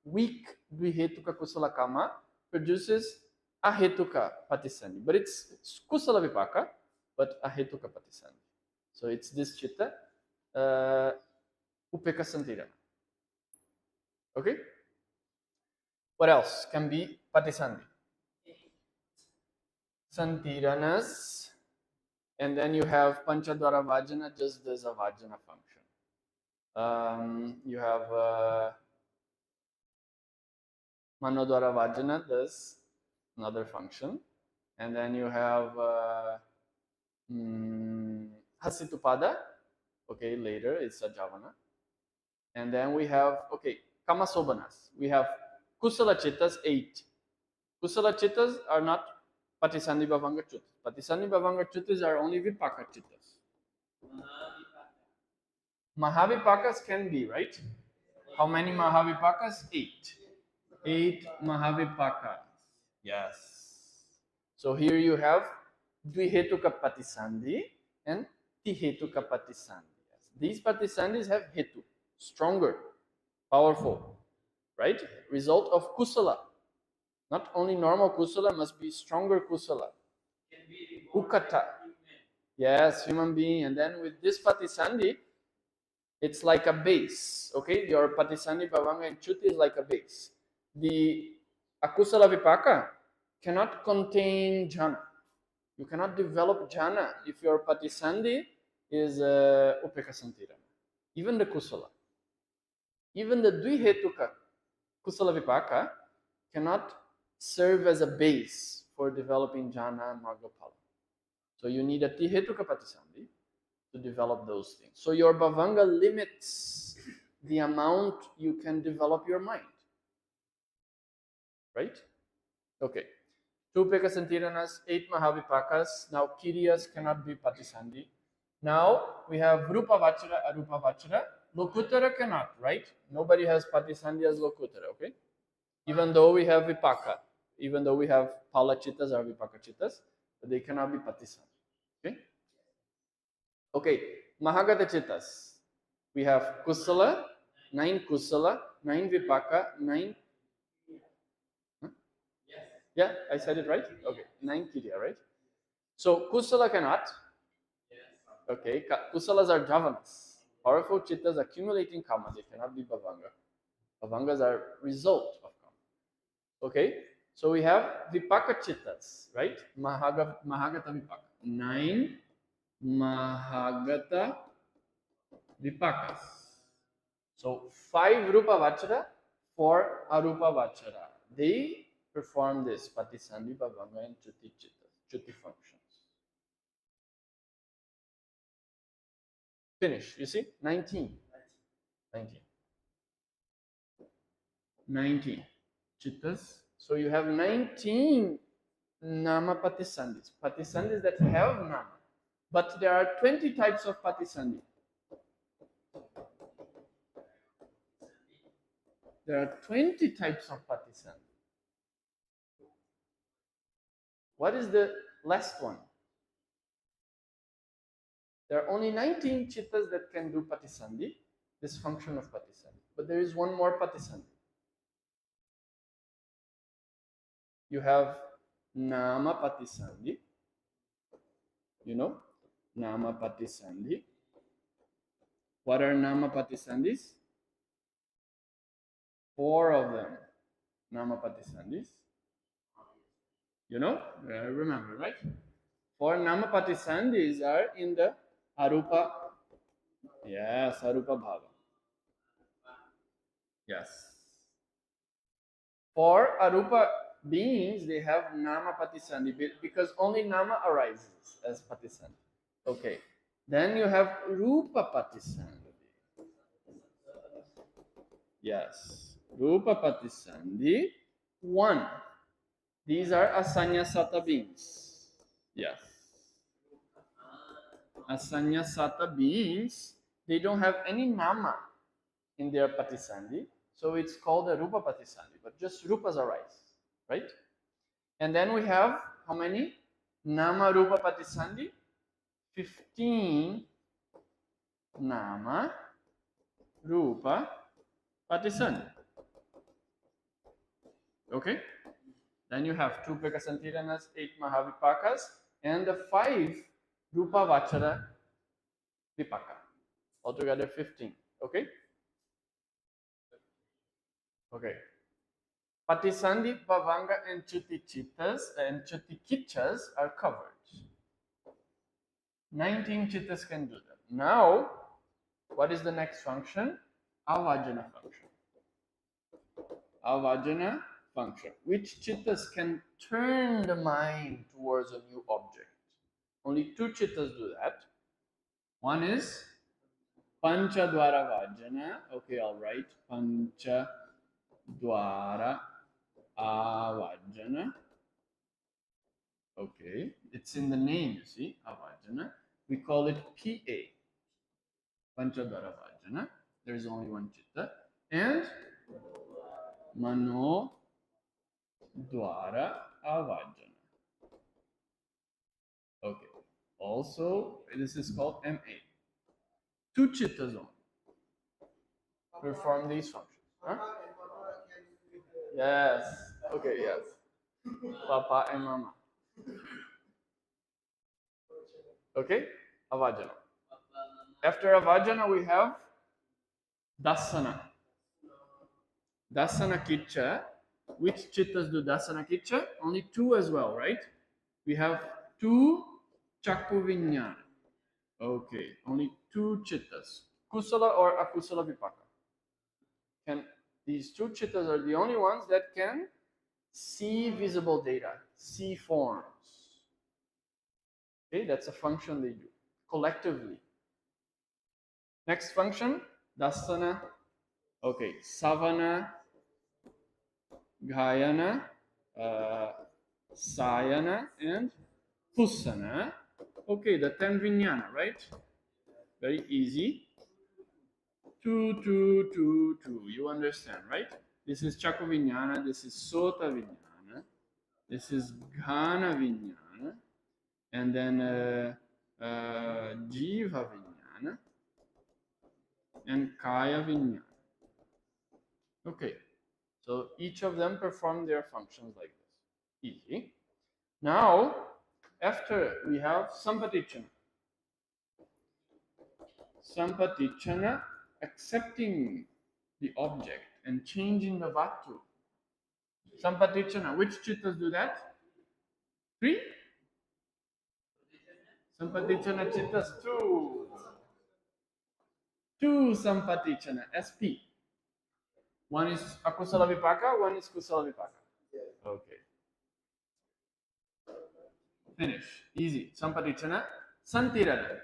[SPEAKER 1] Weak Dvihetuka Kusala Kama produces Ahetuka Patisandhi. But it's Kusala Vipaka, but Ahetuka Patisandhi. So it's this chitta, Upeka Santirana. Okay? What else can be Patisandhi? Santiranas. And then you have Panchadwara Vajana, just does a Vajana function. You have Manodwara Vajana does another function. And then you have Hasitupada, okay, later it's a Javana. And then we have, okay, Kamasobanas. We have Kusala Chittas, 8. Kusala Chittas are not Patisandhi Bhavanga Chuttas. Patisandhi Bhavanga Chuttas are only Vipaka Chittas. Mahavipakas can be, right? How many Mahavipakas? 8. 8 Mahavipakas. Yes. So here you have Dvihetuka Patisandhi and Tihetuka Patisandhi. These Patisandhis have Hetu, stronger, powerful, right? Result of Kusala. Not only normal Kusala, must be stronger Kusala. Ukata. Yes, human being. And then with this Patisandhi, it's like a base, okay? Your Patisandhi, Bhavanga, and Chuti is like a base. The Akusala Vipaka cannot contain jhana. You cannot develop jhana if your Patisandhi is Upeka Santirana. Even the Kusala. Even the Dvihetuka Kusala Vipaka cannot serve as a base for developing jhana and Margopala. So you need a Tihetuka Patisandhi to develop those things. So your Bhavanga limits the amount you can develop your mind. Right? Okay. 2 Pekasantiranas, 8 Mahavipakas. Now Kiryas cannot be Patisandhi. Now we have Rupa Vachara, Arupa Vachara. Lokutara cannot, right? Nobody has Patisandhi as Lokutara, okay? Even though we have Vipaka, even though we have Palachitas or Vipakachitas, but they cannot be Patisandhi. Okay? Okay, Mahagata Chitas. We have Kusala, 9 Kusala, 9 Vipaka, 9. Huh? Yeah, I said it right? Okay, 9 Kirya, right? So Kusala cannot. Okay, Kusalas are javanas. Powerful chittas accumulating karma. They cannot be Bhavanga. Bhavangas are result of karma. Okay, so we have Vipaka chittas, right? Mahagata Vipaka. 9 Mahagata Vipakas. So 5 Rupa Vachara, 4 Arupa Vachara. They perform this Patisandhi, Bhavanga, and Chuti chittas, Chuti functions. Finish. You see? 19. 19 chittas. So you have 19 nama patisandhis. Patisandhis that have nama. But there are 20 types of patisandhi. There are 20 types of patisandhi. What is the last one? There are only 19 chittas that can do patisandhi, this function of patisandhi. But there is one more patisandhi. You have nama patisandhi. You know, nama patisandhi. What are nama patisandhis? 4 of them. Nama patisandhis. You know, remember, right? 4 nama patisandhis are in the arupa. Yes, arupa bhava. Yes. For arupa beings, they have nama patisandhi because only nama arises as patisandhi. Okay. Then you have rupa patisandhi. Yes. Rupa patisandhi. 1. These are asanyasata beings. Yes. Asanyasata beings, they don't have any nama in their patisandhi. So it's called a rupa patisandhi, but just rupas arise, right? And then we have how many? Nama rupa patisandhi? 15 nama rupa patisandhi. Okay? Then you have 2 Pekasantiranas, 8 Mahavipakas, and the 5 Rupa Vachara Vipaka. Altogether 15. Okay? Okay. Patisandhi, Bhavanga, and Chuti Chittas and Chuti Kichas are covered. 19 Chittas can do that. Now, what is the next function? Avajana function. Avajana function. Which Chittas can turn the mind towards a new object? Only 2 Chittas do that. One is Panchadwara Vajana. Okay, all right. Panchadwara Avajana. Okay, it's in the name, you see, Avajana. We call it PA, Panchadwara Vajana. There is only one chitta. And Mano Dwara Avajana. Okay. Also, this is called MA. 2 chittas only perform these functions. Huh? Yes. Okay, yes. Papa and mama. Okay? Avajana. After Avajana, we have Dasana. Dasana Kicha. Which chittas do Dasana Kicha? Only 2 as well, right? We have 2 Chakku Vinyana. Okay, only 2 chittas. Kusala or Akusala Vipaka. Can these 2 chittas are the only ones that can see visible data, see forms. Okay, that's a function they do collectively. Next function, Dasana. Okay, Savana, Gayana, Sayana, and Pusana. Okay, the 10 Vijnana, right? Very easy. 2, 2, 2, 2. You understand, right? This is Chakra Vijnana, this is Sota Vijnana, this is Ghana Vijnana, and then Jiva Vijnana, and Kaya Vijnana. Okay, so each of them perform their functions like this. Easy. Now, after we have Sampatichana. Sampatichana, accepting the object and changing the vatu. Sampatichana, which chittas do that? 3? Sampatichana chittas 2. 2 Sampatichana, SP. One is Akusala Vipaka, one is Kusala Vipaka. Okay. Finish. Easy. Sampatichana. Santirana.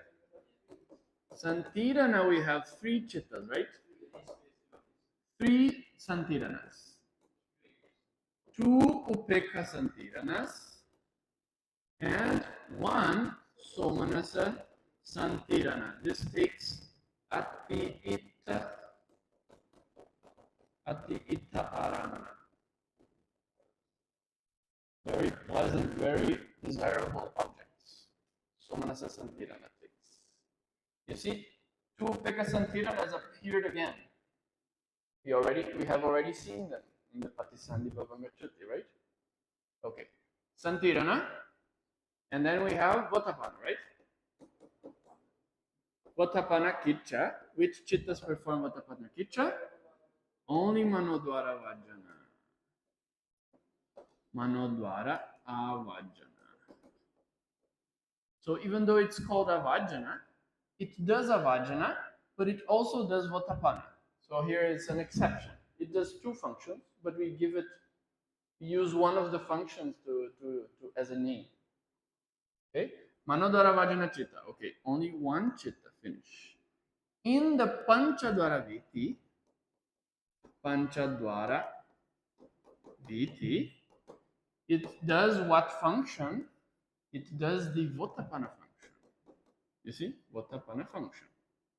[SPEAKER 1] Santirana, we have 3 chittas, right? 3 Santiranas. 2 Upekha Santiranas. And 1 Somanasa Santirana. This takes Ati Itta Aramana. Very pleasant, very desirable objects. Somanasa Santirana takes. You see, 2 Upekha Santiranas appeared again. We have already seen them in the Patisandi Bhavangachati, right? Okay. Santirana. And then we have Vatapana, right? Vatapana Kicha. Which chittas perform Vatapana Kicha? Only Manodwara Vajana. Manodwara Avajana. So even though it's called Avajana, it does Avajana, but it also does Vatapana. So here is an exception. It does 2 functions, but we use one of the functions as a name. Okay? Manodwara Vajana Chitta. Okay, only 1 chitta. Finish. In the Panchadwara Viti, it does what function? It does the Votapana function. You see? Votapana function.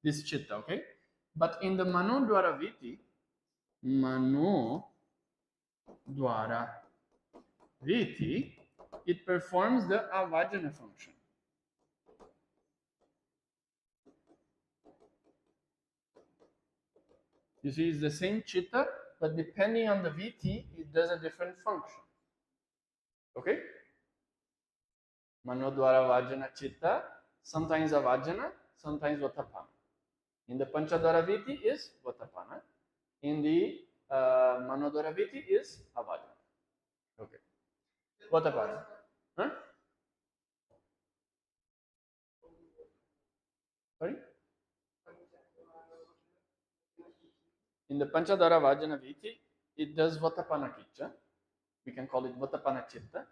[SPEAKER 1] This chitta, okay? But in the Manodwara Viti, it performs the Avajana function. You see, it's the same chitta, but depending on the VT, it does a different function. Okay? Manodwara Vajana chitta, sometimes Avajana, sometimes Vatapana. In the Panchadwara Viti is Vatapana. In the Manodwara Viti is Avajana. Okay. Vatapana. Huh? Sorry? In the Panchadwara Vajana Viti, it does Vatapana Kicha. We can call it Vatapana Chitta.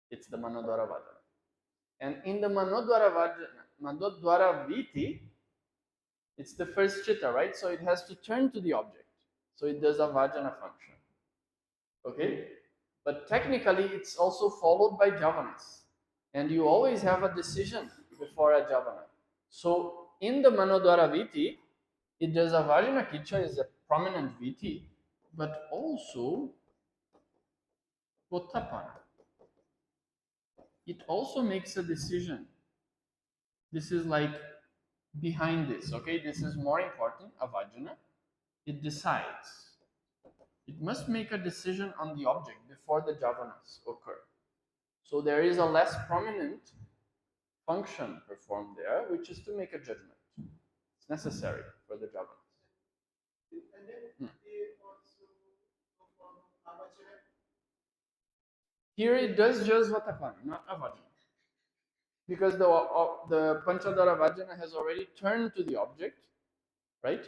[SPEAKER 1] It's the Manodwara Vajana. And in the Manodwara Viti, it's the first chitta, right? So it has to turn to the object. So it does a Vajana function. Okay? But technically, it's also followed by Javanas. And you always have a decision before a Javana. So in the Manodwara Viti, it does a Vajana Kicha, is a prominent Viti, but also Votapana. it also makes a decision. This is like behind this, okay? This is more important, avajana. It decides. It must make a decision on the object before the javanas occur. So there is a less prominent function performed there, which is to make a judgment. It's necessary for the javanas. Here it does just vatapana, not avajana. Because the Panchadara Vajana has already turned to the object, right?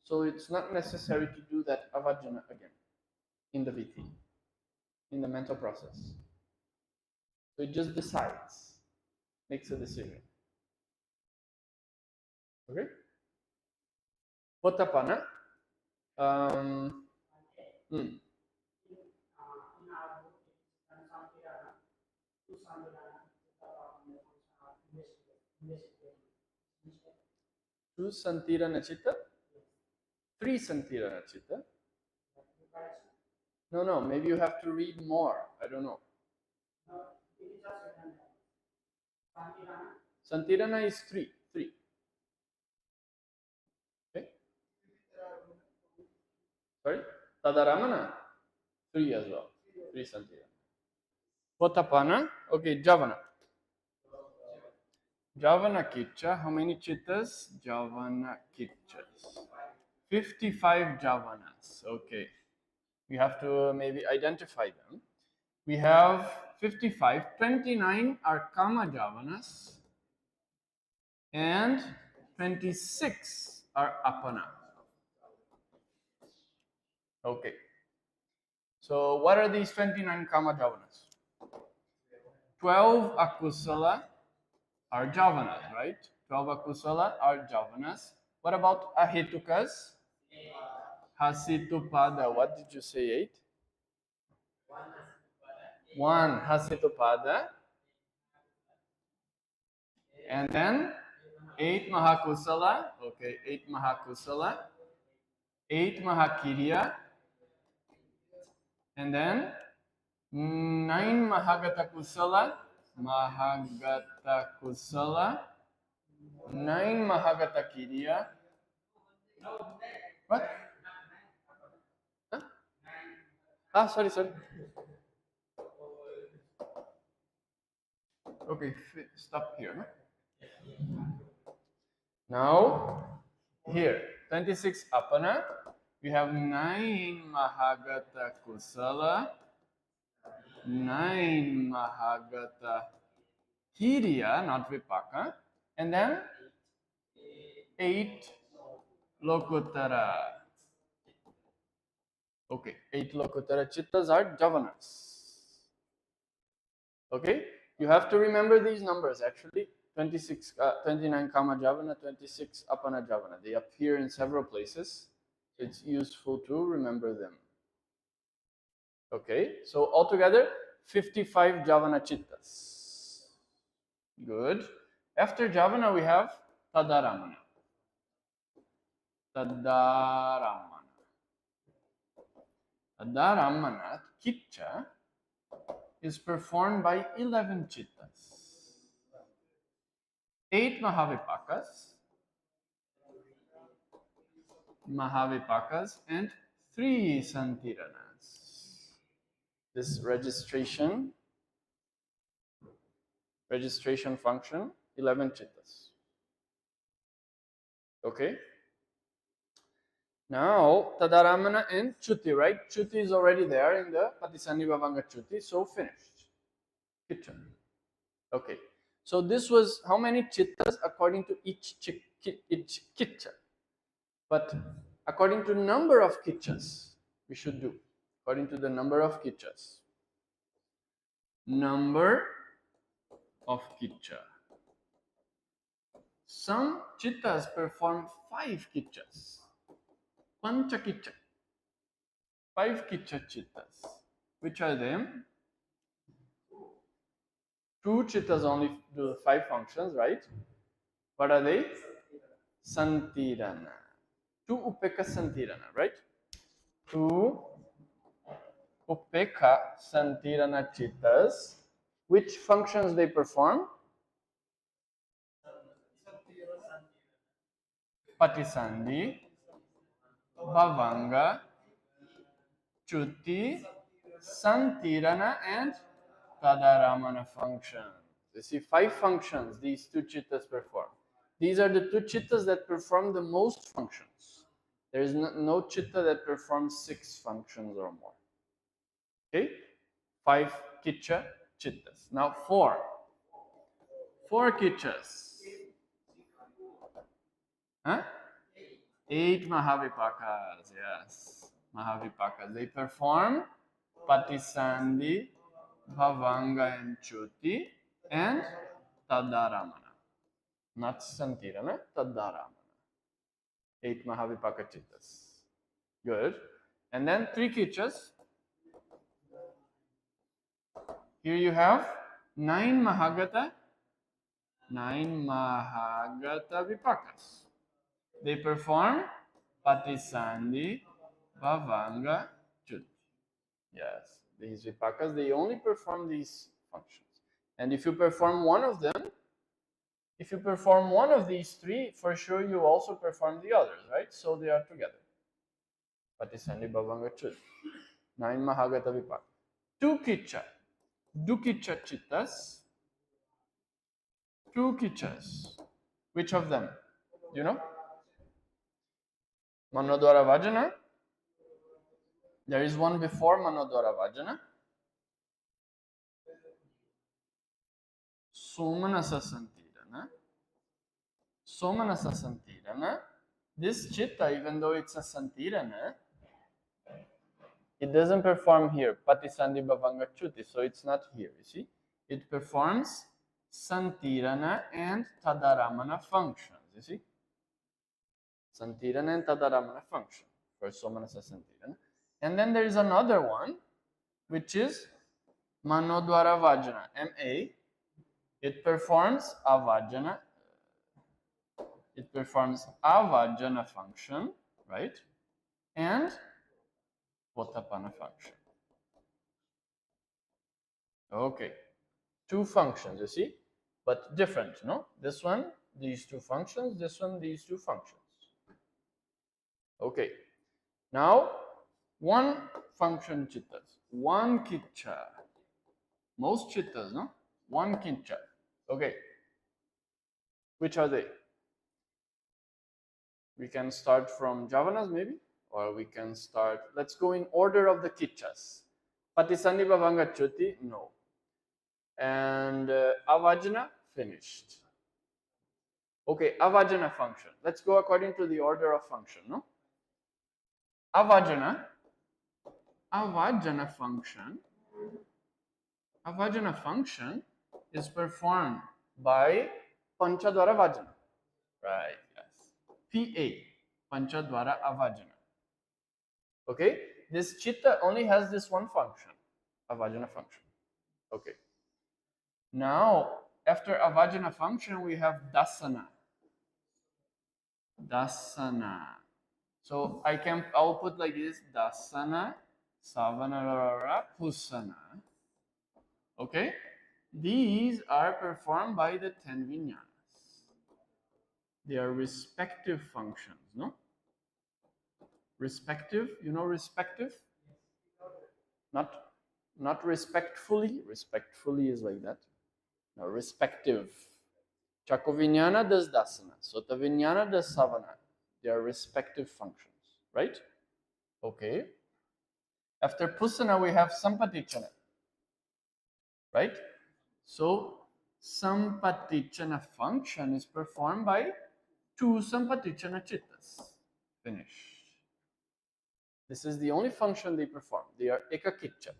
[SPEAKER 1] So it's not necessary to do that avajana again in the VT, in the mental process. So it just decides, makes a decision. Okay? Potapana. Hmm. Two Santirana Chitta? Three Santirana Chitta? No, maybe you have to read more. I don't know. Santirana is three. Okay? Sorry? Tadaramana? Three as well. Three Santirana. Potapana? Okay, Javana. Javana Kitcha. How many chittas? Javana Kitchas. 55 Javanas. Okay. We have to maybe identify them. We have 55. 29 are Kama Javanas. And 26 are Apana. Okay. So what are these 29 Kama Javanas? 12 Akusala are Javanas, right? 12 Akusala are Javanas. What about Ahitukas? Hasitupada. What did you say? 8? 1 Hasitupada. And then 8 Mahakusala. Okay, 8 Mahakusala. 8 Mahakirya. And then 9 Mahagata Kusala. 9 Mahagata Kirya. What? Huh? Sorry. Okay, stop here. Now, here, 26 Apana. We have 9 Mahagata Kusala, 9 Mahagata Kirya, not Vipaka, and then 8 Lokutara. Okay, 8 Lokutara Chittas are Javanas. Okay, you have to remember these numbers actually. 29 Kama Javana, 26 Apana Javana. They appear in several places. So it's useful to remember them. Okay, so altogether 55 Javana Chittas. Good. After Javana we have Tadaramana. Tadaramana Kitcha is performed by 11 Chittas. 8 Mahavipakas and 3 Santiranas. This registration function, 11 Chittas. Okay? Now, Tadaramana and Chuti, right? Chuti is already there in the Patisannibhavanga Chuti, so finished. Kitchen. Okay. So this was how many Chittas according to each Kitcha. But according to number of Kitchas, we should do. According to the number of Kitchas. Number of Kitcha. Some Chittas perform 5 Kitchas. Pancha Kitcha. 5 Kitcha Chittas. Which are them? 2 Chittas only do 5 functions, right? What are they? Santirana. 2 Upeka Santirana, right? 2 Upeka Santirana Chittas. Which functions they perform? Patisandhi, Bhavanga, Chuti, Santirana, and Tadaramana functions. You see, 5 functions these two chittas perform. These are the two chittas that perform the most functions. There is no chitta that performs 6 functions or more. Okay? 5 kicha chittas. Now 4. 4 kichas. Huh? 8 Mahavipakas, yes. Mahavipakas. They perform Patisandhi, Bhavanga, and Chuti, and Tadaramana. Not Santirana, Tadaramana. 8 Mahavipaka Chittas. Good. And then 3 Kichas. Here you have 9 Mahagata. 9 Mahagata Vipakas. They perform Patisandhi, Bhavanga, Chuti. Yes, these Vipakas, they only perform these functions. And if you perform one of them, if you perform one of these 3, for sure you also perform the others, right? So they are together. Patisandhi, Bhavanga, Chuti. 9 Mahagata Vipaka. 2 Kicha. Dukicha Chittas. 2 Kichas. Which of them? Do you know? Manodwara Vajana. There is one before Manodwara Vajana. Somanasa Santirana. Somanasa Santirana. This chitta, even though it's a Santirana, it doesn't perform here, Patisandhi Bhavanga Chuti, so it's not here, you see. It performs Santirana and Tadaramana functions, you see. Santirana and Tadaramana function for Somanasa Santirana. And then there is another one, which is Manodwara Vajana, MA. It performs Avajana. It performs Avajana function, right? And Potapana function. Okay. 2 functions, you see, but different, no? This one, these 2 functions, this one, these 2 functions. Okay. Now, 1 function chittas, 1 kicha. Most chittas, no? 1 kicha. Okay. Which are they? We can start from Javanas maybe, or we can start, let's go in order of the kichas. Patisandhi Bhavanga Chuti, no. And Avajana, finished. Okay, Avajana function. Let's go according to the order of function, no? Avajana function is performed by Panchadwara Vajana. Right, yes. PA, Panchadwara Avajana. Okay, this chitta only has this one function, Avajana function. Okay. Now, after Avajana function, we have Dasana. Dasana. So I'll put like this: Dasana, Savanarara, Pusana. Okay? These are performed by the 10 vijnanas. They are respective functions, no? Respective, you know respective? Not respectfully. Respectfully is like that. No, respective. Chakovinyana does dasana. Sotavinyana does savana. They are respective functions, right? Okay. After pusana, we have sampatichana, right? So sampatichana function is performed by 2 sampatichana chittas. Finish. This is the only function they perform. They are ekakicha.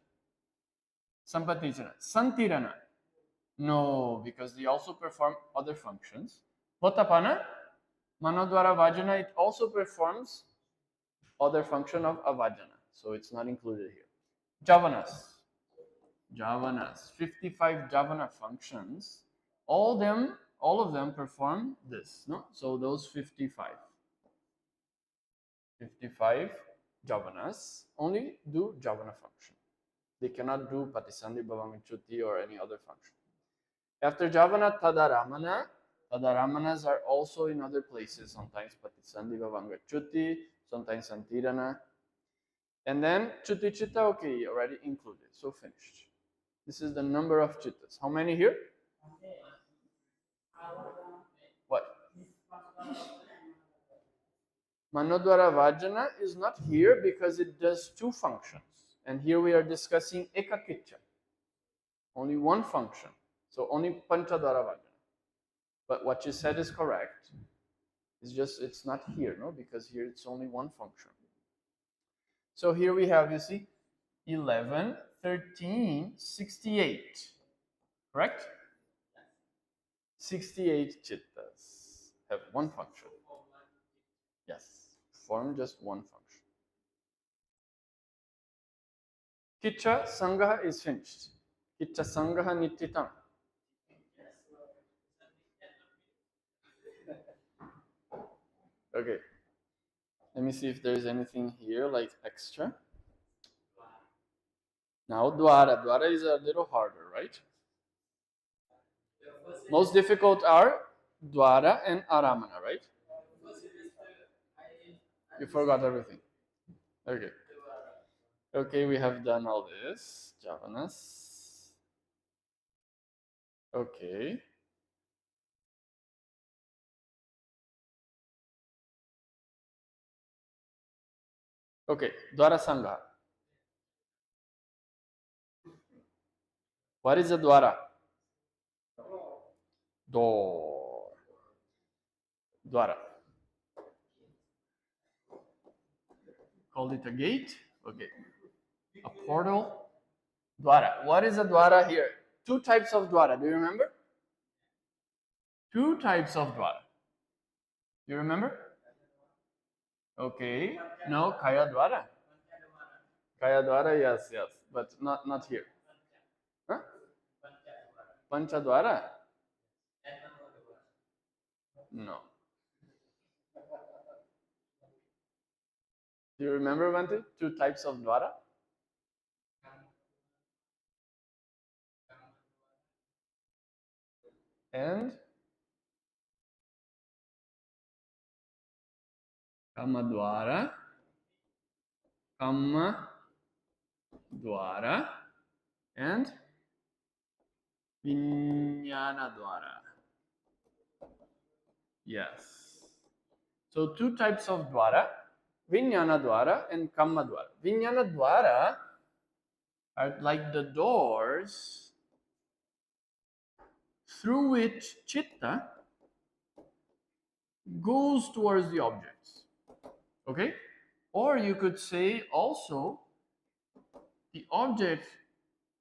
[SPEAKER 1] Sampatichana. Santirana. No, because they also perform other functions. Votapana, Manodwara Vajana, it also performs other function of Avajana. So it's not included here. Javanas. 55 Javana functions. All of them perform this, no? So those 55 Javanas only do Javana function. They cannot do Patisandhi, Bhavanga, Chuti, or any other function. After Javana, Tadaramana. Tadaramanas are also in other places, sometimes Patisandhi, Bhavanga, Chuti, sometimes Santirana. And then Chuti Chitta, okay, already included, so finished. This is the number of chittas. How many here? What? Manodwara Vajana is not here because it does two functions. And here we are discussing Ekakitcha. Only one function. So only Panchadwara Vajana. But what you said is correct. It's just, it's not here, no? Because here it's only one function. So here we have, you see, 11, 13, 68. Correct? 68 chittas have one function. Yes, form just one function. Kitcha Sangaha is finished. Kitcha Sangaha Nittitam. Okay. Let me see if there's anything here like extra. Now Dwara. Dwara is a little harder, right? Most difficult are Dwara and Aramana, right? You forgot everything. Okay. Okay, we have done all this. Javanas. Okay. Okay, Dwara Sangha. What is a Dwara? Door. Dwara. Called it a gate? Okay. A portal? Dwara. What is a Dwara here? Two types of Dwara. Do you remember? Two types of Dwara. You remember? Okay. No, Kaya Dwara. Kaya Dwara, yes, yes. But not here. Huh? Pancha Dwara? No. Do you remember, Vante? Two types of Dwara? And Kama Dwara, Kama Dwara, and Vijnana Dwara. Yes. So two types of Dwara, Vijnana Dwara and Kama Dwara. Vijnana Dwara are like the doors through which Chitta goes towards the objects. Okay? Or you could say also the object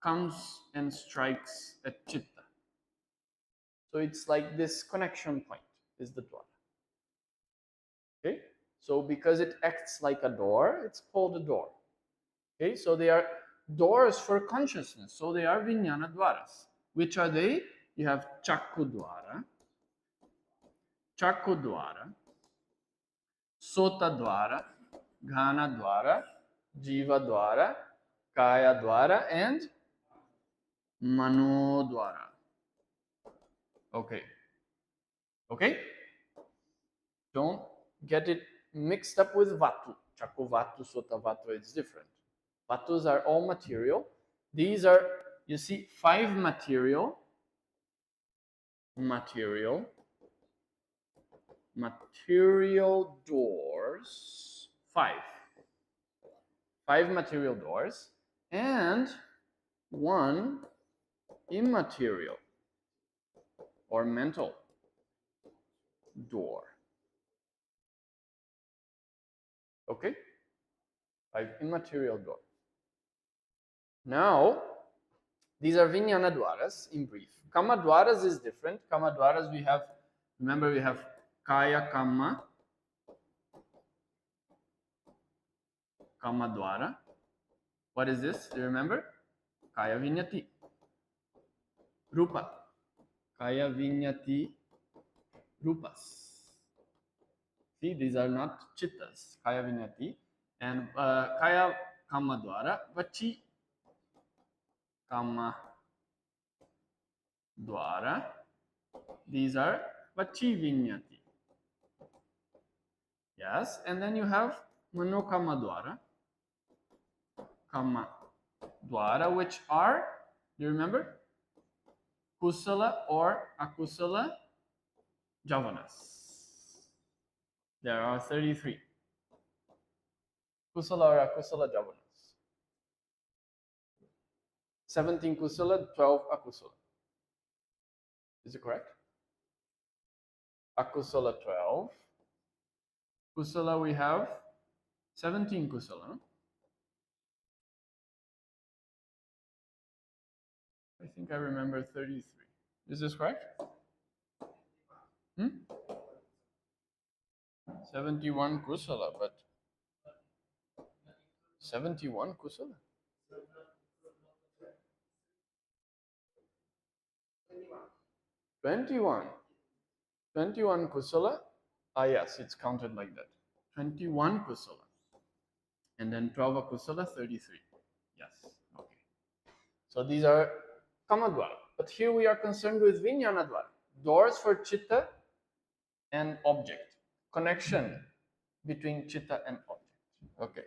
[SPEAKER 1] comes and strikes at Chitta. So it's like this connection point is the Dwara. Okay? So because it acts like a door, it's called a door. Okay? So they are doors for consciousness. So they are Vijnana Dwaras. Which are they? You have Chakku Dwara, Chakku Dwara, Sota Dwara, Ghana Dwara, Jiva Dwara, Kaya Dwara, and Mano Dwara. Okay. Okay? Don't get it mixed up with Vatu. Chakku Vatu, Sota Vatu, it's different. Vatus are all material. These are, you see, 5 material doors, 5 material doors, and 1 immaterial or mental door. Okay? 5 immaterial door. Now, these are Vijnana Dwaras in brief. Kama Dwaras is different. Kama Dwaras we have, remember we have Kaya Kama, Kama Dwara. What is this? Do you remember? Kaya Vinyati. Rupa. Kaya Vinyati Rupas. See, these are not Chittas. Kaya Vinyati. And Kaya Kama Dwara, Vachi Kama Dwara. These are Vachi Vinyati. Yes, and then you have Manokama Dwara. Kama Dwara, which are, do you remember? Kusala or Akusala Javanas. There are 33. Kusala or Akusala Javanas. 17 Kusala, 12 Akusala. Is it correct? Akusala 12. Kusala we have 17 Kusala. I think I remember 33. Is this correct? 71 Kusala, but 71 Kusala. 21. 21 Kusala. Ah, yes, it's counted like that. 21 Kusala. And then 12 Akusala, 33. Yes, okay. So these are Kamadwara. But here we are concerned with Vijnanadwara. Doors for Chitta and object. Connection between Chitta and object. Okay.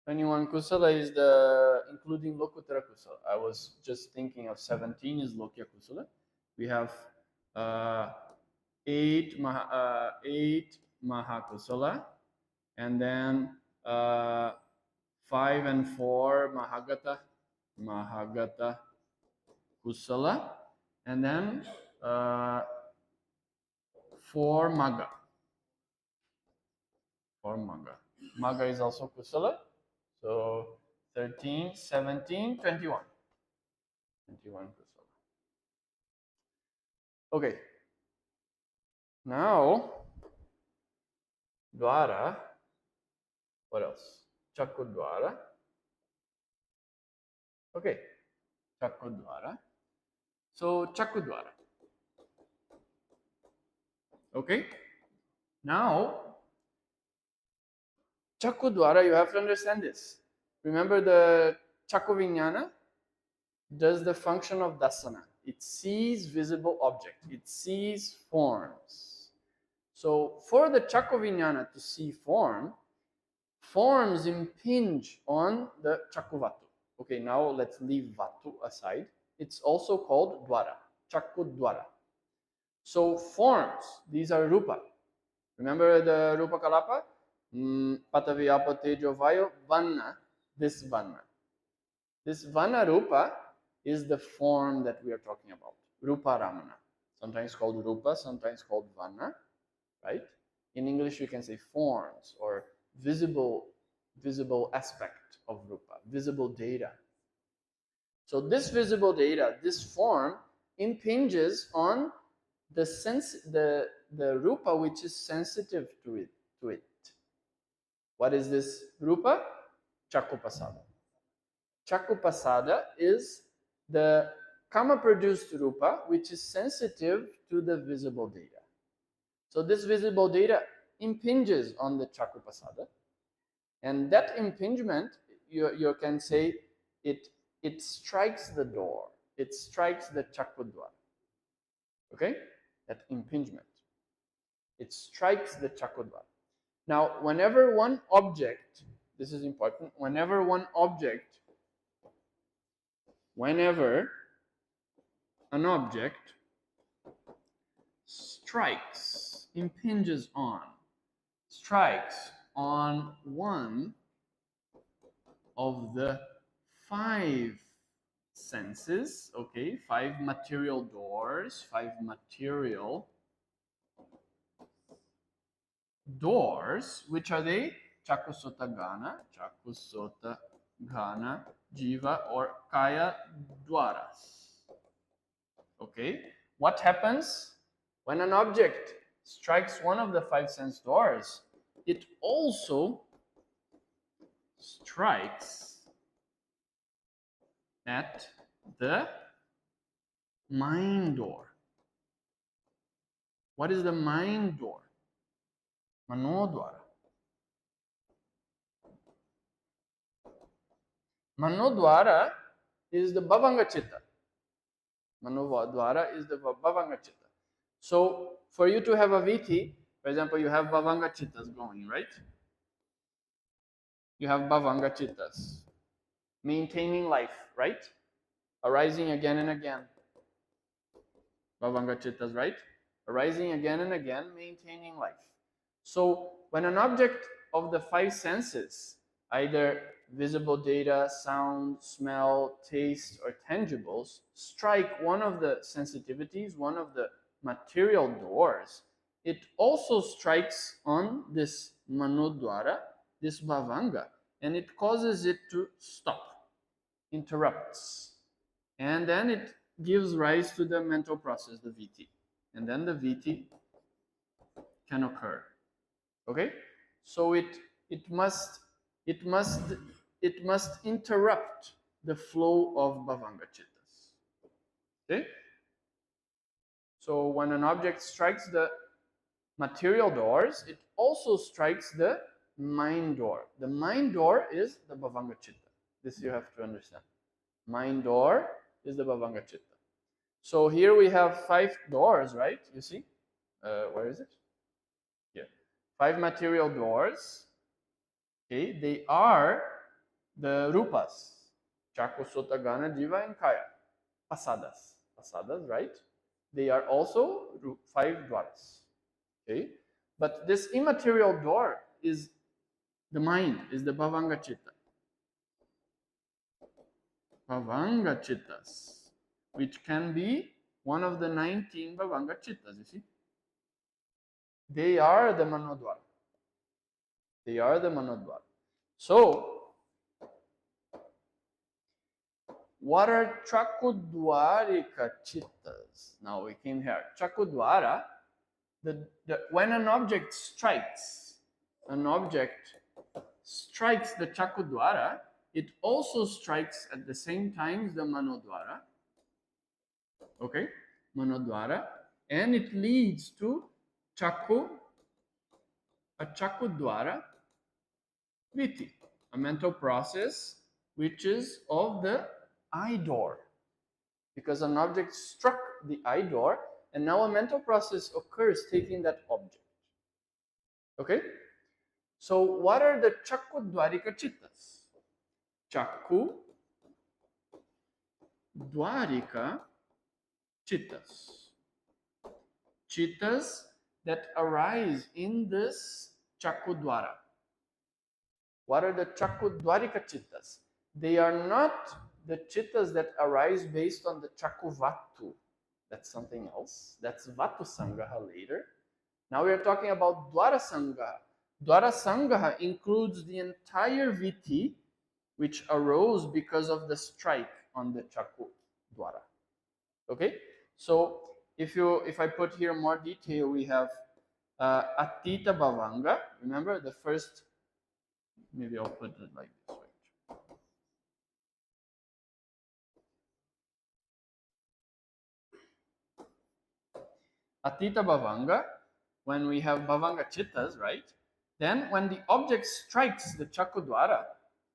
[SPEAKER 1] 21 Kusala is the including Lokuttara Kusala. I was just thinking of 17 is Lokya Kusala. We have 8 Mahakusala, and then 5 and 4 Mahagata Kusala, and then 4 Magga. 4 Magga. Magga is also Kusala. So 13, 17, 21. 21 Kusala. Okay. Now, Dwara. What else? Chakudwara. Okay. Chakudwara. So, Chakudwara. Okay. Now, Chakudwara, you have to understand this. Remember the Chakuvinyana does the function of dasana. It sees visible object. It sees forms. So for the Chakuvinyana to see forms impinge on the Chakuvatu. Okay, now let's leave Vatu aside. It's also called Dwara, Chakudwara. So forms, these are Rupa. Remember the Rupa Kalapa? Pataviyapo Tejo Vayo, Vanna, this Vanna. This Vanna Rupa is the form that we are talking about. Rupa Ramana. Sometimes called Rupa, sometimes called Vanna, right? In English, you can say forms or visible aspect of Rupa, visible data. So this visible data, this form, impinges on the Rupa which is sensitive to it. What is this Rupa? Chakupasada. Chakupasada is the Kama-produced Rupa which is sensitive to the visible data. So this visible data impinges on the Chakupasada, and that impingement, you can say, it strikes the door. It strikes the Chakudwara. Okay? That impingement. It strikes the Chakudwara. Now, whenever one object, this is important, whenever an object impinges on, strikes on one of the 5 senses, okay, 5 material doors, 5 material doors, which are they? Chakusota Gana, Jiva, or Kaya Dwaras. Okay, what happens when an object strikes one of the 5 sense doors? It also strikes at the mind door. What is the mind door? Manodwara. Manodwara is the Bhavanga Chitta. Manodwara is the Bhavanga Chitta. So for you to have a VT, for example, you have Bhavanga Chittas going, right? You have Bhavanga Chittas maintaining life, right? Arising again and again. Bhavanga Chittas, right? Arising again and again, maintaining life. So when an object of the five senses, either visible data, sound, smell, taste, or tangibles, strike one of the sensitivities, one of the material doors, it also strikes on this manodwara, this bhavanga, and it causes it to stop, interrupts. And then it gives rise to the mental process, the VT. And then the VT can occur. Okay? So it must interrupt the flow of bhavanga chittas. Okay? So when an object strikes the material doors, it also strikes the mind door. The mind door is the bhavanga chitta. This you have to understand. Mind door is the bhavanga chitta. So here we have 5 doors, right? You see? Where is it? Here. 5 material doors. Okay, they are the rupas. Chakra, Sota, Gana, Jiva, and Kaya. Pasadas. Pasadas, right? They are also 5 dwaras. Okay? But this immaterial door is the mind, is the bhavanga chitta. Bhavanga chittas, which can be one of the 19 bhavanga chittas, you see? They are the manodwara. They are the manodwara. So, what are chakudwarika chittas? Now we came here. Chakudwara, when an object strikes the chakudwara, it also strikes at the same time the manodwara. Okay? Manodwara. And it leads to a chakudwara viti, a mental process which is of the eye door. Because an object struck the eye door, and now a mental process occurs taking that object. Okay? So what are the chakudwarika chittas? Chakudwarika chittas. Chittas that arise in this chakudwara. What are the chakudwarika chittas? They are not the chittas that arise based on the chakuvatu. That's something else. That's vatu sangaha later. Now we are talking about dwara sangaha. Dwara sangaha includes the entire viti which arose because of the strike on the chaku dwara. Okay? So if I put here more detail, we have Atita Bhavanga. Remember the first, maybe I'll put it like this way. Atita Bhavanga, when we have Bhavanga Chittas, right? Then when the object strikes the Chakudwara,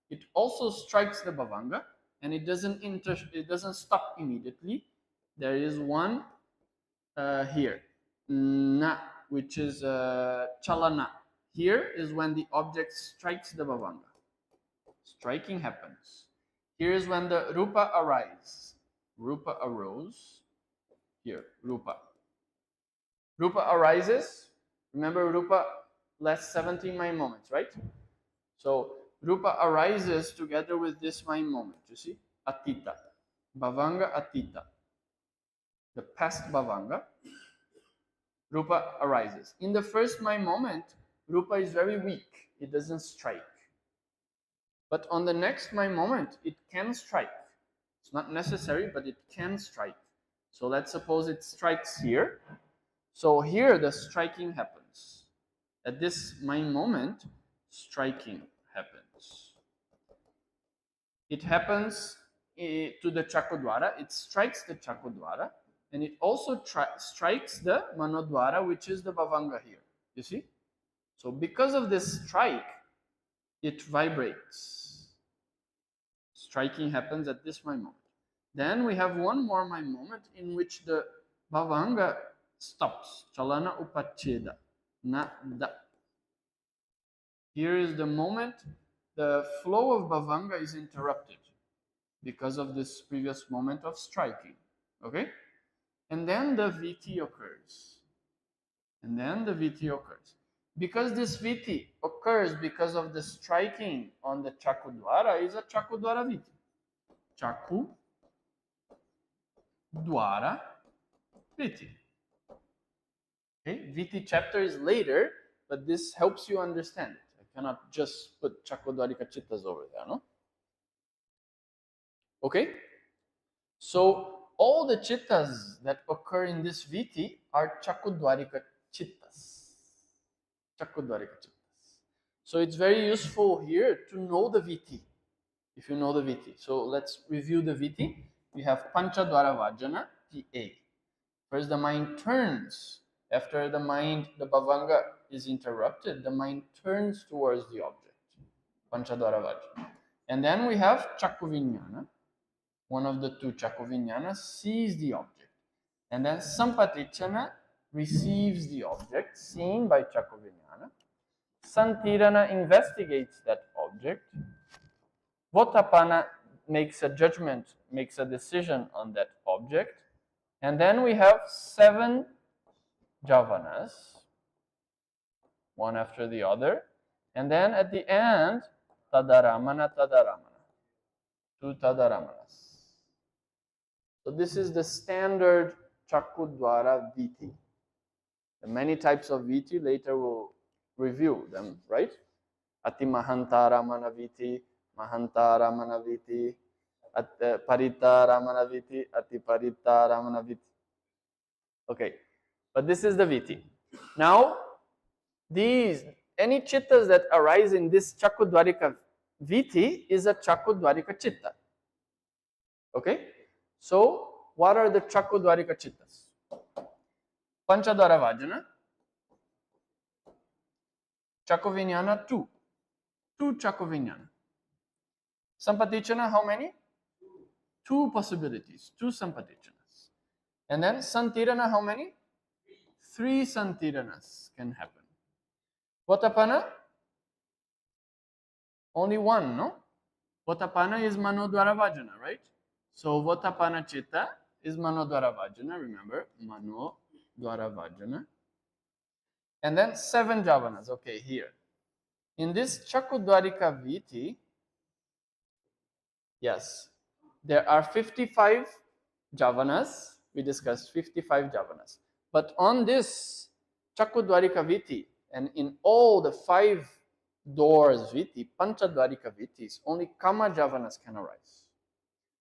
[SPEAKER 1] it also strikes the Bhavanga, and it doesn't stop immediately. There is one here, na, which is chalana. Here is when the object strikes the bhavanga. Striking happens. Here is when the rupa arises. Rupa arose. Here, rupa. Rupa arises. Remember, rupa lasts 17 mind moments, right? So rupa arises together with this mind moment. You see, atita, bhavanga atita, the past bhavanga. Rupa arises. In the first mind moment, Rupa is very weak. It doesn't strike. But on the next mind moment, it can strike. It's not necessary, but it can strike. So let's suppose it strikes here. So here the striking happens. At this mind moment, striking happens. It happens to the Chakudwara. It strikes the Chakudwara. And it also strikes the manodwara, which is the bhavanga here. You see? So because of this strike, it vibrates. Striking happens at this moment. Then we have one more moment in which the bhavanga stops. Chalana upacheda. Nada. Here is the moment the flow of bhavanga is interrupted because of this previous moment of striking. Okay? And then the viti occurs. And then the viti occurs. Because this viti occurs because of the striking on the chakudwara, is a chakudwara viti. Chaku dwara viti. Okay, viti chapter is later, but this helps you understand it. I cannot just put chakudwarika chittas over there, no? Okay? So all the chittas that occur in this viti are chakudwarika chittas. Chakudwarika chittas. So it's very useful here to know the viti, if you know the viti. So let's review the viti. We have panchadwara vajana, PA. First, the mind turns. After the bhavanga is interrupted, the mind turns towards the object. Panchadwara vajana. And then we have chakuvinyana. One of the two chakuvinyanas sees the object. And then sampatichana receives the object seen by chakuvinyana. Santirana investigates that object. Votapana makes a judgment, makes a decision on that object. And then we have 7 javanas, one after the other. And then at the end, tadaramana, 2 tadaramanas. So this is the standard chakudwara viti. The many types of viti, later we'll review them, right? Ati mahantara manaviti, mahantara manaviti, paritara manaviti, ati paritara manaviti. Okay, but this is the viti. Now, any chittas that arise in this chakudwarika viti is a chakudwarika chitta. Okay, so what are the chakudwarika chittas? Panchadwara vajana, chakuvinyana 2. 2 chakuvinyana. Sampatichana, how many? 2 possibilities, 2 sampatichanas. And then santirana, how many? 3 santiranas can happen. Votapana, only 1, no? Votapana is manodwara vajana, right? So Votapana chitta is manodwara vajana, remember? Manodwara vajana. And then 7 javanas, okay, here. In this chakudwarika viti, yes, there are 55 javanas. We discussed 55 javanas. But on this chakudwarika viti, and in all the 5 doors viti, panchadwarika vitis, only kama javanas can arise,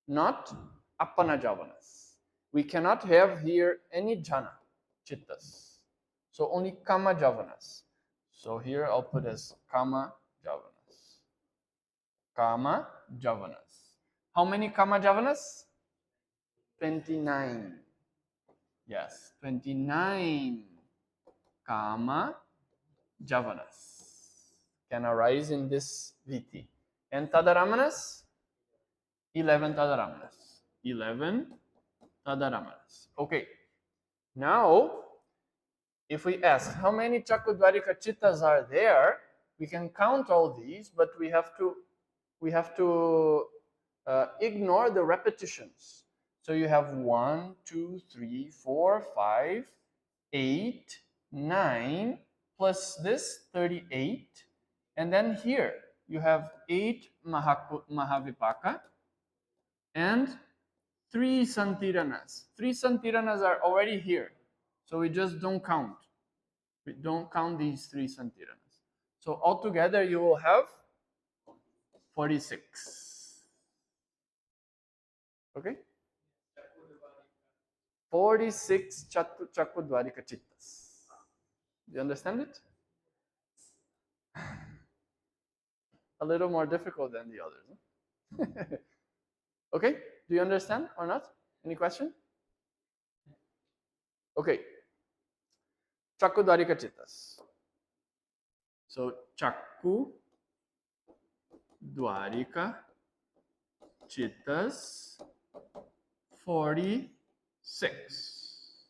[SPEAKER 1] not appana javanas. We cannot have here any jhana chittas. So only kama javanas. So here I'll put as kama javanas. Kama javanas. How many kama javanas? 29. Yes, 29 kama javanas can arise in this viti. And tadaramanas? 11 tadaramanas. 11 tadaramanas. Okay. Now, if we ask how many chakudwarika chittas are there, we can count all these, but we have to ignore the repetitions. So you have 1, 2, 3, 4, 5, 8, 9, plus this 38, and then here you have 8 mahavipaka and 3 santiranas. 3 santiranas are already here, so we just don't count. We don't count these 3 santiranas. So altogether you will have 46. Okay? 46 chakudwarika chittas. Do you understand it? A little more difficult than the others. Huh? Okay? Do you understand or not? Any question? Okay. Chakudwarika chittas. So Chaku Dwarika Chittas 46.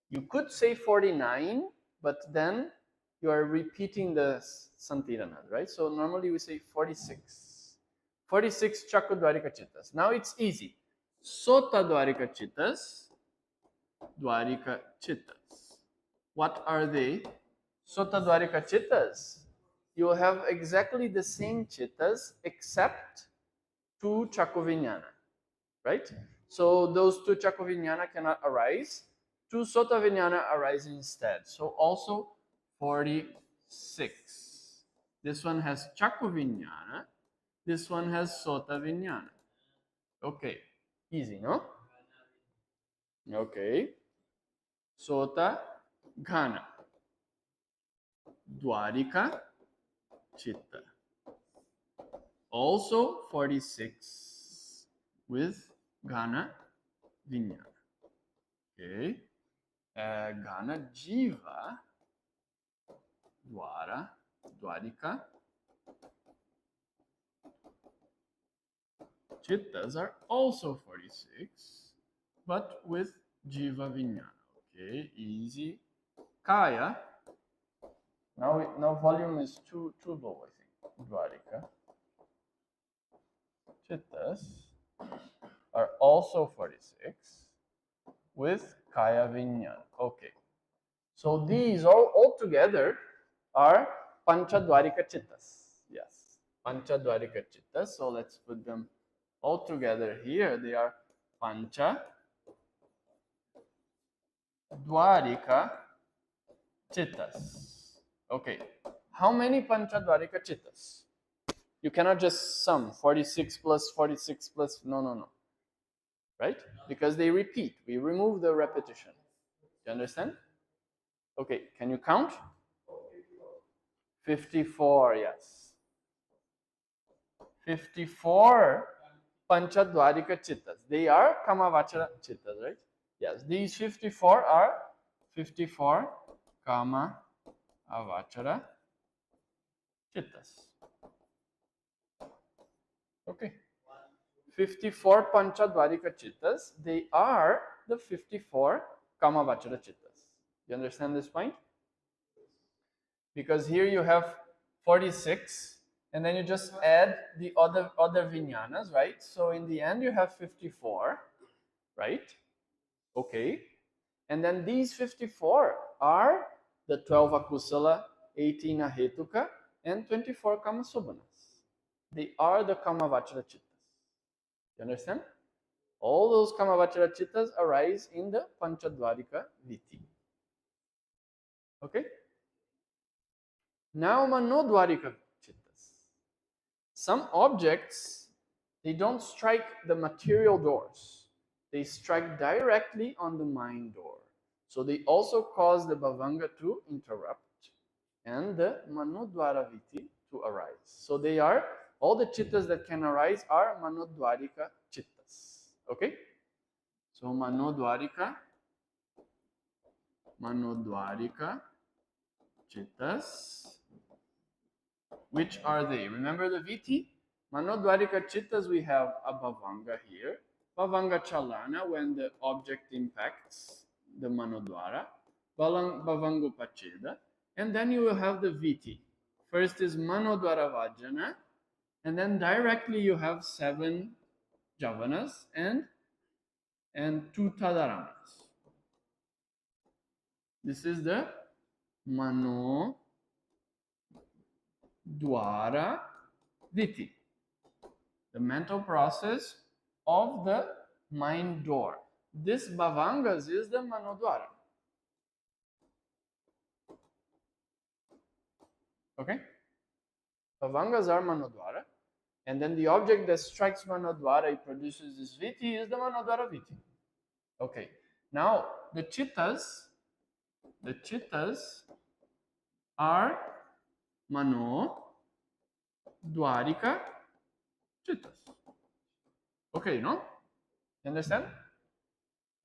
[SPEAKER 1] You could say 49, but then you are repeating the Santirana, right? So normally we say 46. 46 Chakradwarika Chittas. Now it's easy. Sota Dwarika Chittas, Dwarika Chittas. What are they? Sota Dwarika Chittas. You have exactly the same Chittas except two Chakovinyana, right? So those two Chakovinyana cannot arise. Two Sota Vinyana arise instead. So also 46. This one has Chakovinyana. This one has Sota Vinyana. Okay, easy, no? Okay. Sota Ghana. Dwarika Chitta. Also 46 with Ghana Vinyana. Okay. Ghana Jiva Dwara Dwarika Chittas are also 46, but with Jiva Vinyana. Okay, easy. Kaya. Now volume is too low, I think. Dwarika Chittas are also 46 with Kaya Vinyana. Okay. So these all together are Panchadwarika Chittas. Yes, Panchadwarika Chittas. So let's put them all together here. They are Panchadwarika Chittas. Okay. How many Panchadwarika Chittas? You cannot just sum 46 plus 46 plus. No. Right? Because they repeat. We remove the repetition. You understand? Okay. Can you count? 54, yes. 54 Panchadwarika Chittas. They are Kamavachara Chittas, right? Yes, these 54 are 54 Kamavachara Chittas. Okay. 54 Panchadwarika Chittas, they are the 54 Kamavachara Chittas. You understand this point? Because here you have 46, and then you just add the other vinyanas, right? So in the end you have 54, right? Okay. And then these 54 are the 12 akusala, 18 ahetuka, and 24 kamasubhanas. They are the kamavachara chittas. You understand? All those kamavachara chittas arise in the panchadwarika viti. Okay? Now manodwarika chittas. Some objects, they don't strike the material doors. They strike directly on the mind door. So they also cause the bhavanga to interrupt and the manodwara viti to arise. So they are, all the chittas that can arise are manodwarika chittas. Okay? So manodwarika chittas. Which are they? Remember the viti? Manodwarika chittas, we have a bhavanga here. Bhavanga chalana, when the object impacts the manodwara. Bhavango pacheda. And then you will have the viti. First is manodwara vajana. And then directly you have 7 javanas and 2 tadaramas. This is the mano dwara viti, the mental process of the mind door. This bhavangas is the manodwara. Okay? Bhavangas are manodwara, and then the object that strikes manodwara, it produces this viti, is the manodwara viti. Okay. Now the chittas are mano dwarika chittas. Okay, no? You understand?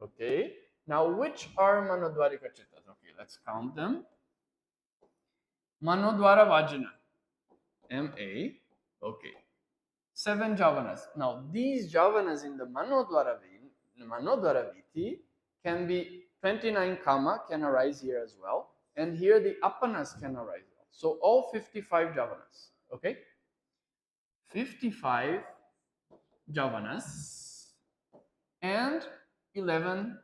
[SPEAKER 1] Okay. Now, which are manodwarika chittas? Okay, let's count them. Manodwara vajana. MA. Okay. 7 javanas. Now, these javanas in the manodwara Manodvaraviti can be 29 kama can arise here as well. And here the apanas can arise. So all 55 javanas. Okay? 55 javanas and 11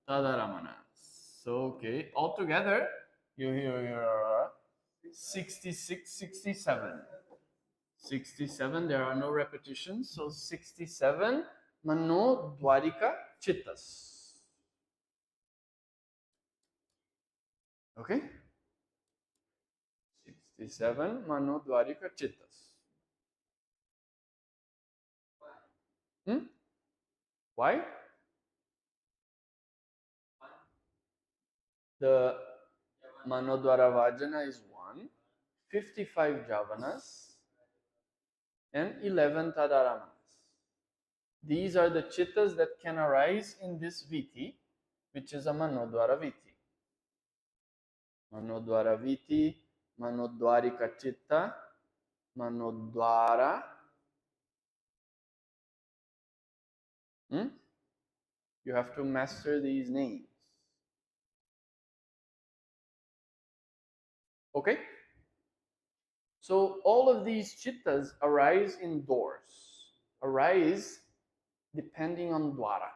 [SPEAKER 1] tadaramanas. So, okay, altogether, you 66, 67. 67, there are no repetitions, so 67 Mano Dwarika Chittas. Okay? 67 Mano Dwarika Chittas. Why? The Manodwara Vajana is 1, 55 Javanas, and 11 Tadaramanas. These are the chittas that can arise in this viti, which is a Manodwara viti. Manodwara viti, Manodwarika chitta, Manodwara. You have to master these names. Okay? So all of these chittas arise in doors, arise depending on dwara,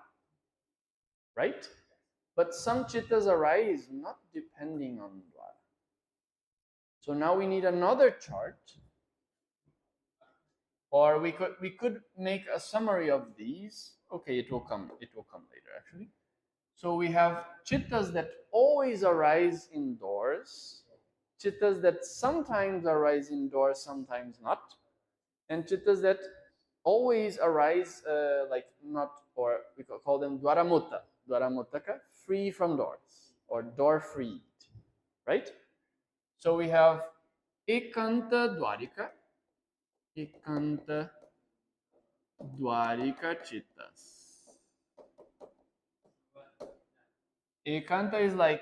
[SPEAKER 1] right? But some chittas arise not depending on dwara. So now we need another chart, or we could make a summary of these. Okay, it will come later actually. So we have chittas that always arise indoors, chittas that sometimes arise indoors, sometimes not, and chittas that always arise like not, or we could call them dwaramutaka, free from doors, or door freed, right? So we have ekanta dwarika, ekanta dwarika chittas. Ekanta is like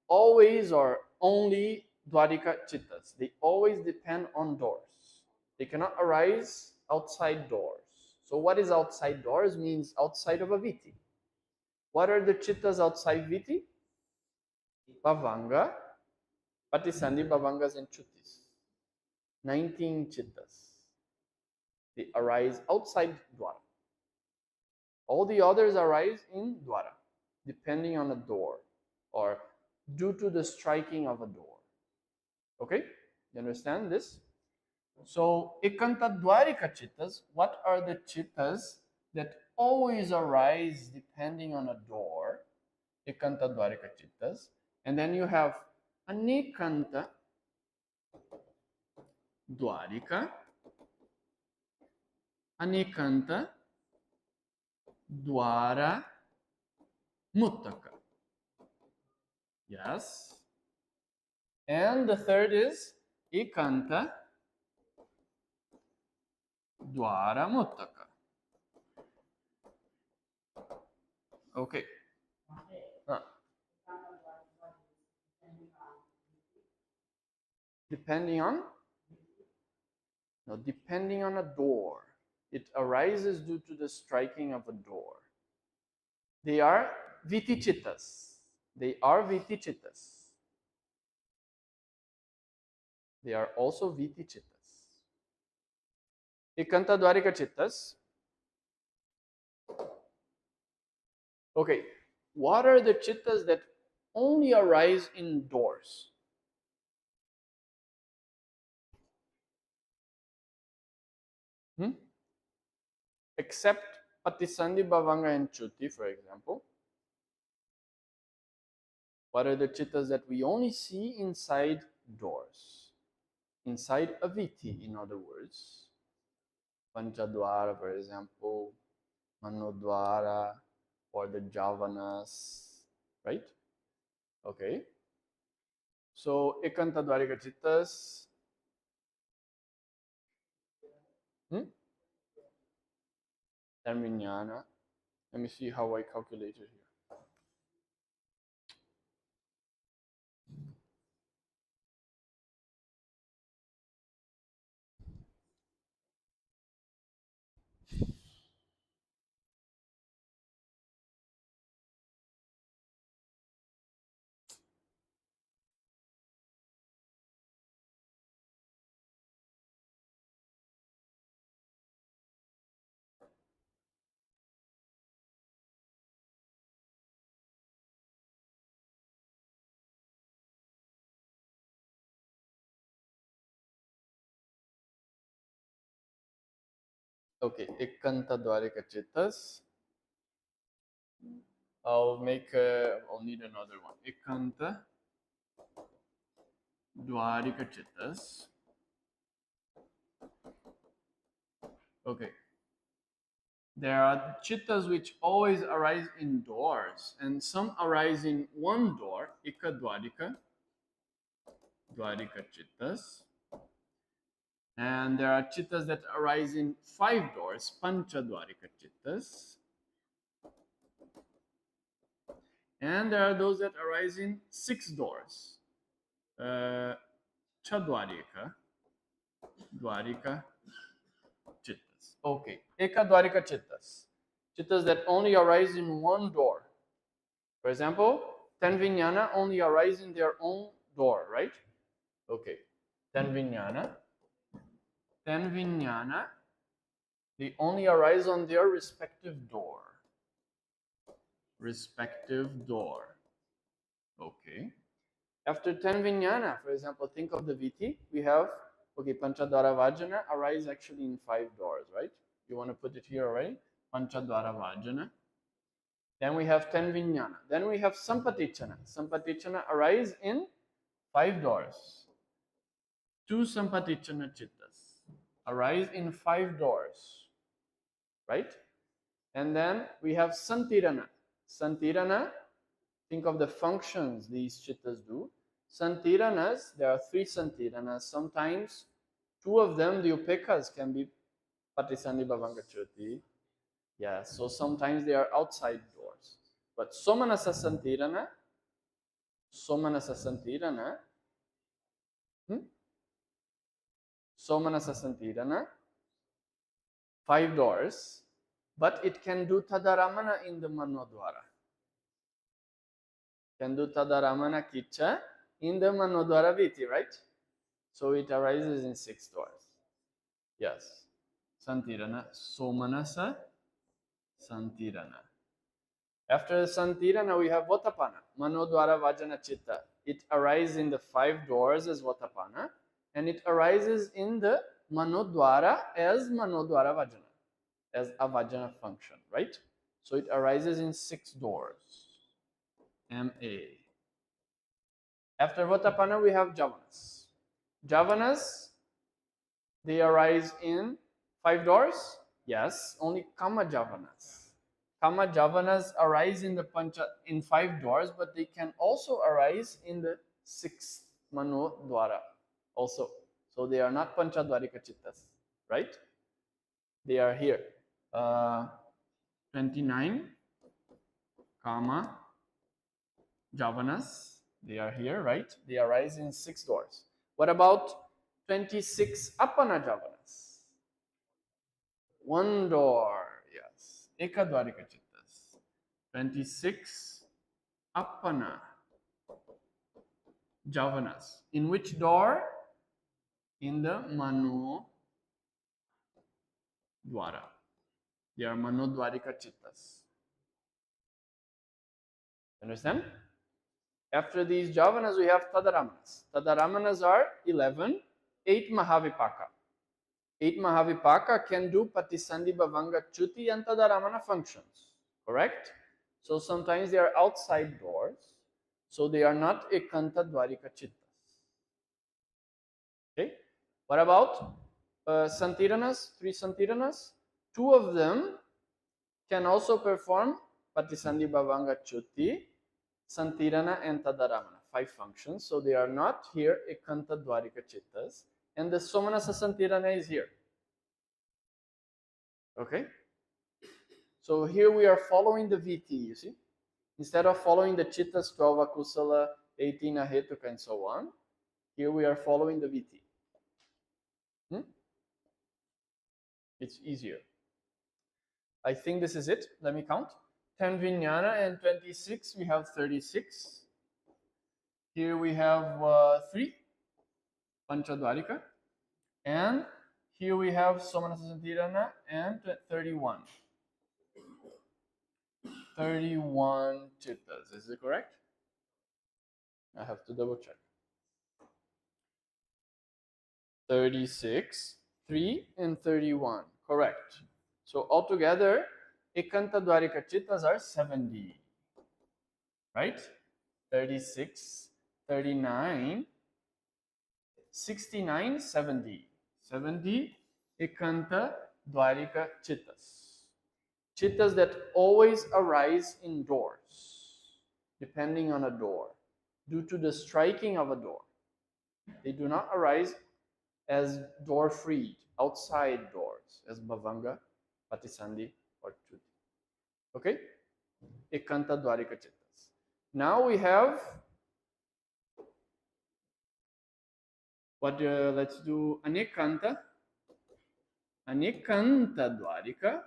[SPEAKER 1] always or only dwarika chittas. They always depend on doors. They cannot arise outside doors. So what is outside doors means outside of a viti. What are the chittas outside viti? Bhavanga, Patisandhi, Bhavangas, and Chutis. 19 chittas. They arise outside dwara. All the others arise in dwara, depending on a door or due to the striking of a door. Okay? You understand this? So, Ikantadwarika chittas, what are the chittas that always arise depending on a door? Ikantadwarika chittas. And then you have Anikanta Dwarika, Anikanta Dwara Muttaka. Yes. And the third is Ikanta Dwara Muttaka. Okay. Depending on? No, depending on a door. It arises due to the striking of a door. They are vitichittas. They are vitichittas. They are also vitichittas. Ikanta dwarika chittas. Okay, what are the chittas that only arise indoors? Except Patisandhi, Bhavanga, and Chuti, for example. What are the chittas that we only see inside doors? Inside a viti, in other words. Panchadwara, for example, Manodwara, or the Javanas, right? Okay. So, Ekantadwarika chittas. Termignana. Let me see how I calculate it here. Okay, Ekanta Dwarika Chittas. I'll need another one. Ekanta Dwarika Chittas. Okay. There are chittas which always arise in doors, and some arise in one door, Dwarika Chittas. And there are chittas that arise in 5 doors, Pancha Dwarika Chittas. And there are those that arise in 6 doors, Chadwarika Dwarika Chittas. Okay, Dwarika Chittas. Chittas that only arise in one door. For example, 10 Vijnana only arise in their own door, right? Okay, 10 Vijnana. 10 Vijnana, they only arise on their respective door. Respective door. Okay. After 10 Vijnana, for example, think of the Viti. We have, okay, Panchadwara Vajana arise actually in 5 doors, right? You want to put it here already? Panchadwara Vajana. Then we have 10 Vijnana. Then we have Sampatichana. Sampatichana arise in 5 doors. 2 Sampatichana Chittas arise in 5 doors, right? And then we have Santirana. Santirana, think of the functions these chittas do. Santiranas, there are 3 Santiranas. Sometimes 2 of them, the upekas, can be Patisandhi Bhavanga Chuti. Yeah, so sometimes they are outside doors. But Somanasa Santirana, Somanasa Santirana, Somanasa Santirana, 5 doors, but it can do Tadaramana in the Manodwara. Can do Tadaramana Kicha in the Manodwara Viti, right? So it arises in 6 doors. Yes. Santirana, Somanasa Santirana. After Santirana, we have Votapana, Manodwara Vajana Chitta. It arises in the 5 doors as Votapana, and it arises in the Manodwara as Manodwara Vajana, as a Vajana function, right? So it arises in 6 doors. MA. After Votapana, we have Javanas. Javanas, they arise in 5 doors? Yes, only Kama Javanas. Kama Javanas arise in the Pancha in 5 doors, but they can also arise in the 6th Mano Dwara also. So they are not Panchadwarika Chittas, right? They are here. 29 Kama Javanas, they are here, right? They arise in 6 doors. What about 26 Apana Javanas? 1 door, yes. Ekadwarika Chittas. 26 Apana Javanas. In which door? In the Mano Dwara. They are Manodwarika Chittas. Understand? After these Javanas, we have Tadaramanas. Tadaramanas are 11, 8 Mahavipaka. 8 Mahavipaka can do Patisandhi Bhavanga Chuti and Tadaramana functions. Correct? So sometimes they are outside doors. So they are not Ekanta Dwarika Chittas. Okay? What about Santiranas? 3 Santiranas? 2 of them can also perform Patisandhi Bhavanga Chuti, Santirana and Tadaramana, 5 functions. So they are not here Ekanta Dwarika Chittas. And the Somanasa Santirana is here. Okay? So here we are following the VT, you see? Instead of following the Chittas, 12 Akusala, 18 Ahetuka, and so on, here we are following the VT. It's easier. I think this is it. Let me count. 10 Vijnana and 26, we have 36. Here we have 3, Panchadwarika. And here we have Somanasa Santirana and 31. 31 Chittas. Is it correct? I have to double check. 36, 3, and 31. Correct. So altogether, Ekanta Dwarika Chittas are 70, right? 36, 39, 69, 70. 70 Ekanta Dwarika Chittas. Chittas that always arise indoors, depending on a door, due to the striking of a door. They do not arise as door freed, outside doors, as Bhavanga, Patisandi, or Chuti. Okay? Ekanta Dwarika Chittas. Now we have what? Let's do Anekanta. Anekanta Dwarika,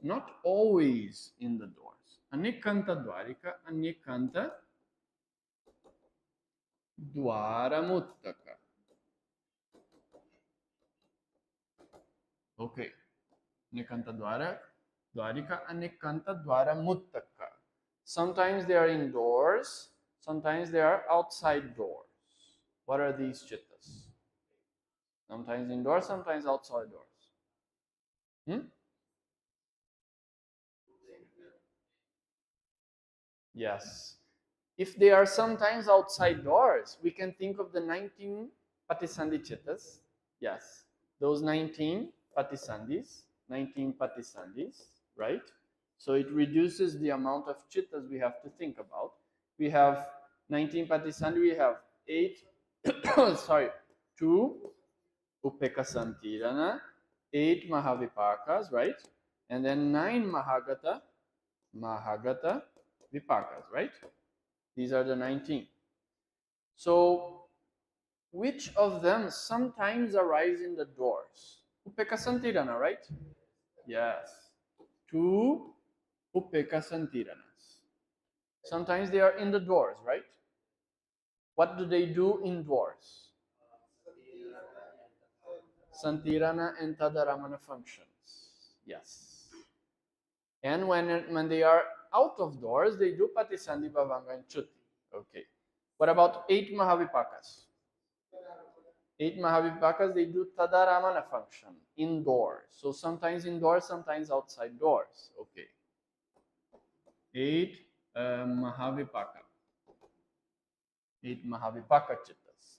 [SPEAKER 1] not always in the doors. Anekanta Dwarika, Anekanta Dwaramuttaka. Okay. Anekanta Dwarika, Anekanta Dwaramuttaka. Sometimes they are indoors, sometimes they are outside doors. What are these chittas? Sometimes indoors, sometimes outside doors. Yes. If they are sometimes outside doors, we can think of the 19 Patisandi chittas. Yes. Those 19 Patisandis, right? So it reduces the amount of chittas we have to think about. We have 19 Patisandi, we have 8, sorry, 2 Upeka Santirana, 8 Mahavipakas, right? And then 9 Mahagata Vipakas, right? These are the 19. So, which of them sometimes arise in the doors? Upeka Santirana, right? Yes. 2 Upeka Santiranas. Sometimes they are in the doors, right? What do they do indoors? Santirana and Tadaramana functions. Yes. And when they are out of doors, they do Patisandi, Bhavanga, and Chutti. Okay. What about 8 Mahavipakas? 8 Mahavipakas, they do Tadaramana function indoors. So sometimes indoors, sometimes outside doors. Okay. 8 Mahavipaka. 8 Mahavipaka chittas.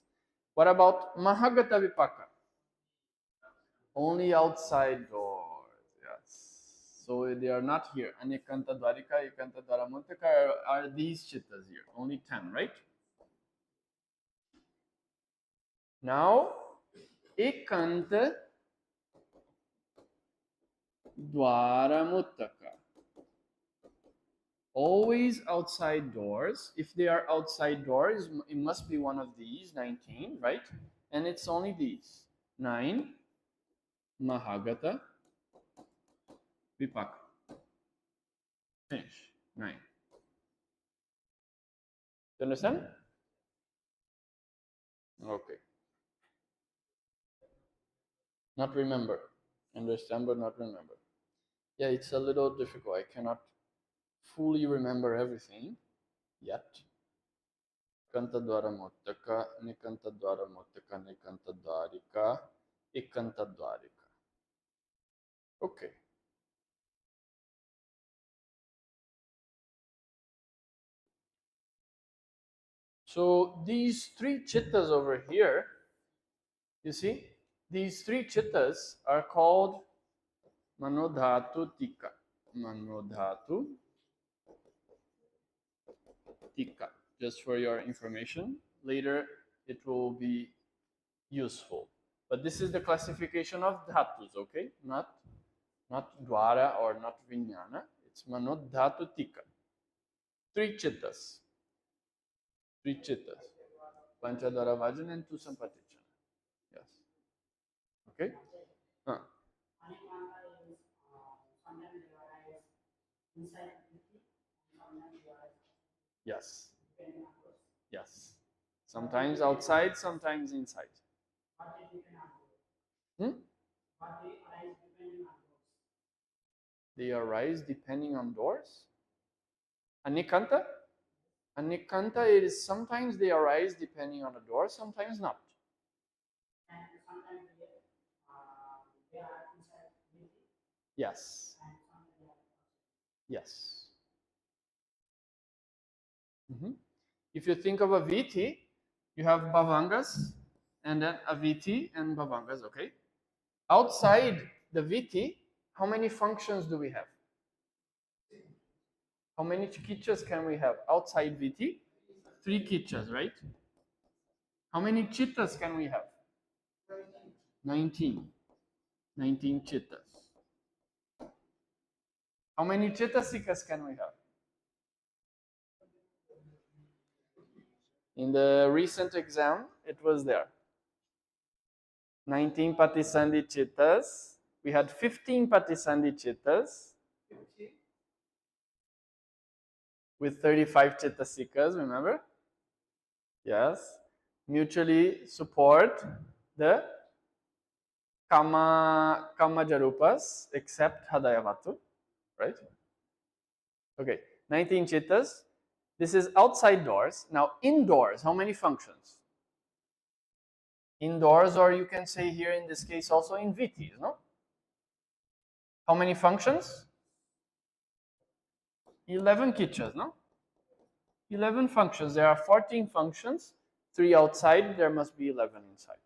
[SPEAKER 1] What about Mahagata Vipaka? Only outside doors. Yes. So they are not here. Anekanta Dwarika, Ekanta Dwaramuttaka are these chittas here. Only 10, right? Now, Ekanta Dwaramuttaka. Always outside doors. If they are outside doors, it must be one of these, 19, right? And it's only these. 9, Mahagata, Vipaka. Finish. 9. You understand? Okay. Not remember. Understand but not remember. Yeah, it's a little difficult. I cannot fully remember everything yet. Kanta Dwara Mottaka, Nikanta Dwara Mottaka, Nikanta Dwarika, Ikanta Dwarika. Okay. So these 3 chittas over here, you see, these 3 chittas are called Manodhatu Tika. Manodhatu Tika. Just for your information, later it will be useful. But this is the classification of dhatus, okay? Not dwara or not vijnana. It's manodhatu tika. 3 chittas. 3 chittas. Panchadara Vajan and 2 Sampatichana. Yes. Okay? Yes. Yes. Sometimes outside, sometimes inside. Hmm? They arise depending on doors. Anikanta? Anikanta is sometimes they arise depending on the door, sometimes not. Yes. Yes. If you think of a VT, you have bhavangas and then a VT and bhavangas, okay? Outside the VT, how many functions do we have? How many kichas can we have outside VT? 3 kichas, right? How many chittas can we have? 19. 19 chittas. How many chittasikas can we have? In the recent exam, it was there. 19 Patisandhi chittas. We had 15 Patisandhi chittas with 35 chittasikas, remember? Yes. Mutually support the Kama Jarupas except Hadayavatu, right? Okay, 19 chittas. This is outside doors. Now, indoors, how many functions? Indoors, or you can say here in this case also in VTs, no? How many functions? 11 kichas, no? 11 functions. There are 14 functions. 3 outside, there must be 11 inside.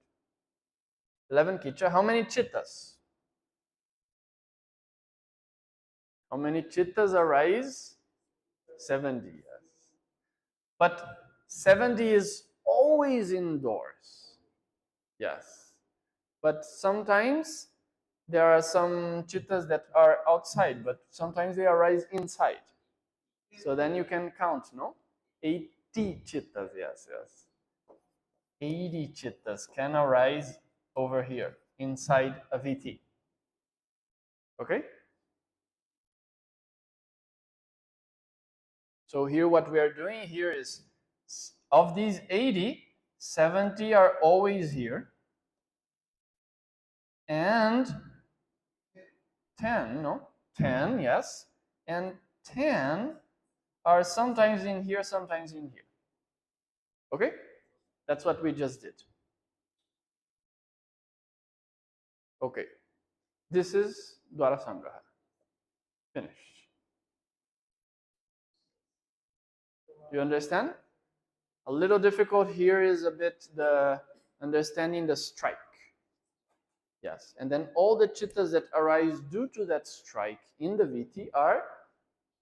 [SPEAKER 1] 11 kicha. How many chittas? How many chittas arise? 70, yes. But 70 is always indoors. Yes. But sometimes there are some chittas that are outside, but sometimes they arise inside. So then you can count, no? 80 chittas, yes, yes. 80 chittas can arise over here, inside a VT. Okay? So here what we are doing here is, of these 80, 70 are always here, and 10, no? 10, yes, and 10 are sometimes in here, sometimes in here. Okay? That's what we just did. Okay. This is Dwara Sangraha. Finished. Do you understand? A little difficult here is a bit the understanding the strike. Yes, and then all the chittas that arise due to that strike in the VT are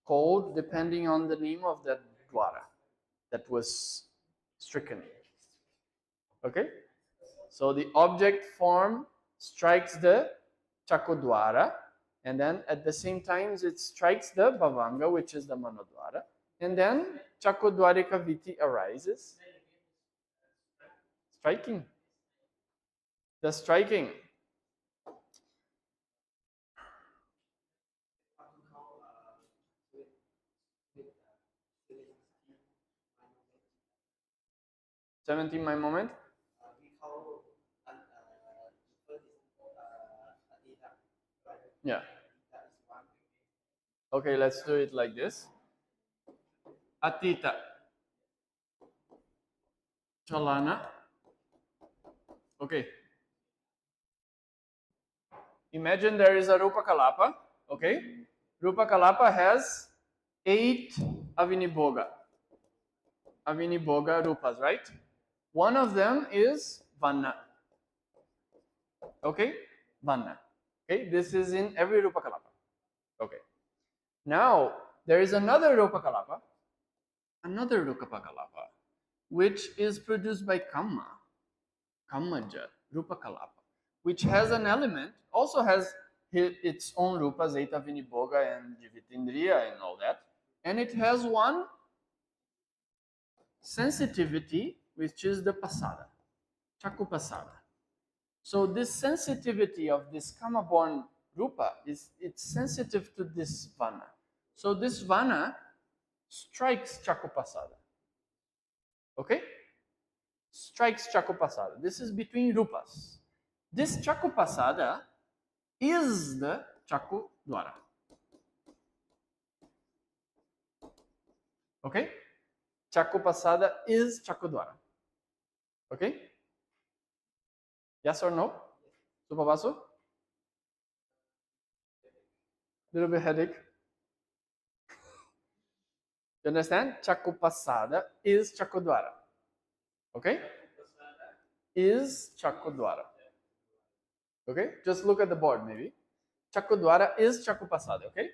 [SPEAKER 1] called depending on the name of that dwara that was stricken. Okay? So the object form strikes the chakudwara, and then at the same time it strikes the bhavanga, which is the manodwara, and then chakudwarika viti arises. Striking. The striking. Seventeen, my moment. Yeah. Okay, let's do it like this. Atita. Chalana. Okay. Imagine there is a Rupa Kalapa. Okay. Rupa Kalapa has 8 Aviniboga. Aviniboga Rupas, right? One of them is Vanna. Okay? Vanna. Okay, this is in every Rupa Kalapa. Okay. Now, there is another Rupa Kalapa, which is produced by Kamma, Kammaja, Rupa Kalapa, which has an element, also has its own Rupas, Eta Viniboga and Jivitindriya and all that. And it has one sensitivity, which is the Pasada, Chaku Pasada. So this sensitivity of this Kama-born Rupa it's sensitive to this Vana. So this Vana strikes Chakupasada. Okay? Strikes Chakupasada. This is between Rupas. This Chakupasada is the Chaku Dwara. Okay? Chakupasada is Chakudwara. Okay? Yes or no? Supavasu? Little bit headache. You understand? Chakupasada is Chakudwara. Okay? Is Chakudwara. Okay? Just look at the board maybe. Chakudwara is Chakupasada. Okay?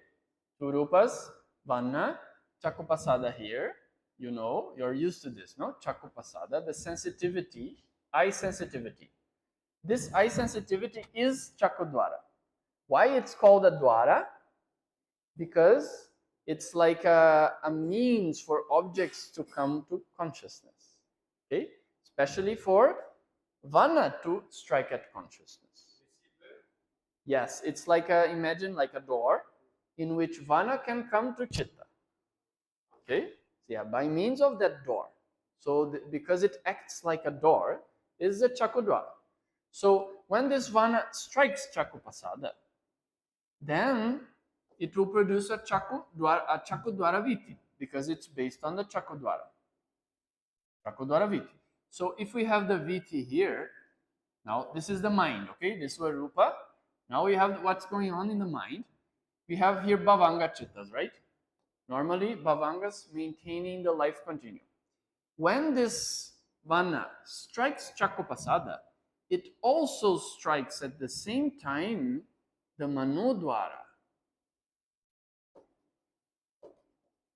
[SPEAKER 1] Two rupas, Vanna, Chakupasada here. You know, you're used to this, no? Chakupasada, the sensitivity, eye sensitivity. This eye sensitivity is Chakudwara. Why it's called a Dwara? Because it's like a means for objects to come to consciousness. Okay? Especially for Vana to strike at consciousness. Yes, it's like imagine like a door in which Vana can come to Chitta. Okay? So yeah, by means of that door. So because it acts like a door, is the Chakudwara. So when this Vana strikes Chakupasada, then it will produce a Chakudwara Viti because it's based on the Chakudwara. Chakudwara Viti. So if we have the Viti here, now this is the mind, okay? This was Rupa. Now we have what's going on in the mind. We have here Bhavanga Chittas, right? Normally, Bhavangas maintaining the life continuum. When this Vana strikes Chakupasada, it also strikes at the same time the Manodwara.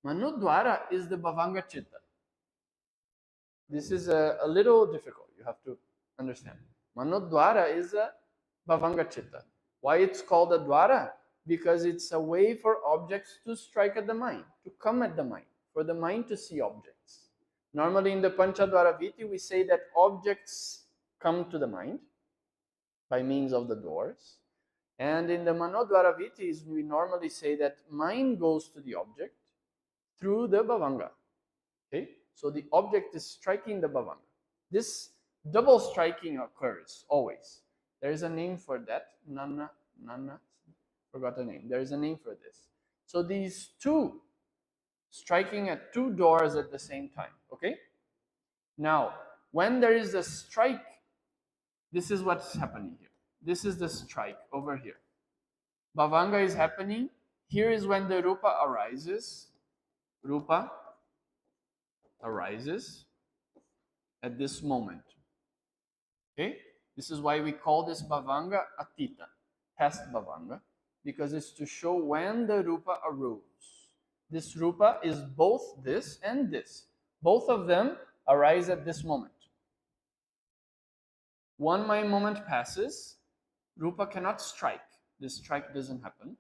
[SPEAKER 1] Manodwara is the Bhavanga Chitta. This is a little difficult. You have to understand. Manodwara is a Bhavanga Chitta. Why it's called a Dwara? Because it's a way for objects to strike at the mind, to come at the mind, for the mind to see objects. Normally in the Panchadwara Viti, we say that objects come to the mind by means of the doors. And in the Manodwara Vitis, we normally say that mind goes to the object through the Bhavanga. Okay? So the object is striking the Bhavanga. This double striking occurs always. There is a name for that. Nana, forgot the name. There is a name for this. So these two striking at two doors at the same time. Okay? Now, when there is a strike, this is what's happening here. This is the strike over here. Bhavanga is happening. Here is when the Rupa arises. Rupa arises at this moment. Okay? This is why we call this Bhavanga Atita, past Bhavanga, because it's to show when the Rupa arose. This Rupa is both this and this. Both of them arise at this moment. One mind moment passes, Rupa cannot strike. This strike doesn't happen.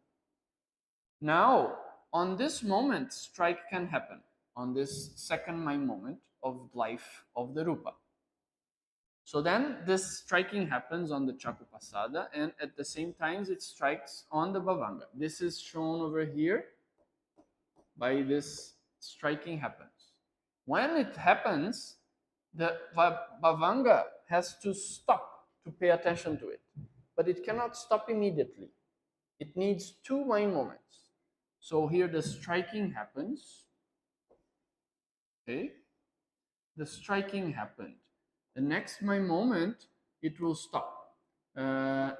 [SPEAKER 1] Now, on this moment, strike can happen. On this second mind moment of life of the Rupa. So then this striking happens on the Chakupasada and at the same time it strikes on the Bhavanga. This is shown over here by this striking happens. When it happens, the Bhavanga has to stop to pay attention to it. But it cannot stop immediately. It needs two mind moments. So here the striking happens. Okay? The striking happened. The next mind moment, it will stop. Okay?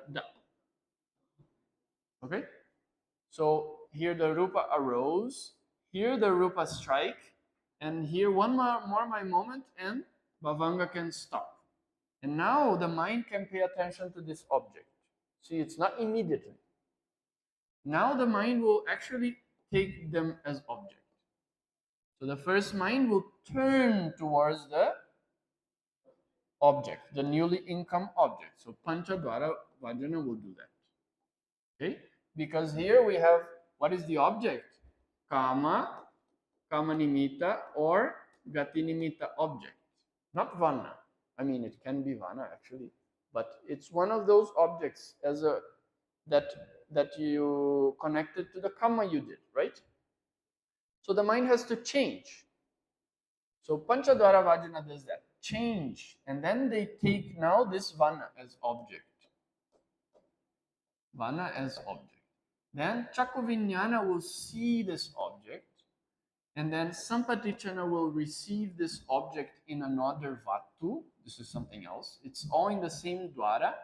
[SPEAKER 1] So here the Rupa arose. Here the Rupa strike. And here one more mind moment and Bhavanga can stop. And now the mind can pay attention to this object. See, it's not immediately. Now the mind will actually take them as object. So the first mind will turn towards the object, the newly income object. So Panchadwara Vajana will do that. Okay? Because here we have, what is the object? Kama, Kama Nimitta or Gati Nimitta object. Not Vana. I mean, it can be Vana actually. But it's one of those objects as a that you connected to the Kama you did, right? So the mind has to change. So Panchadwara Vajana does that. Change. And then they take now this Vana as object. Vana as object. Then Chakuvinyana will see this object. And then Sampatichana will receive this object in another Vatu. This is something else. It's all in the same Dwara.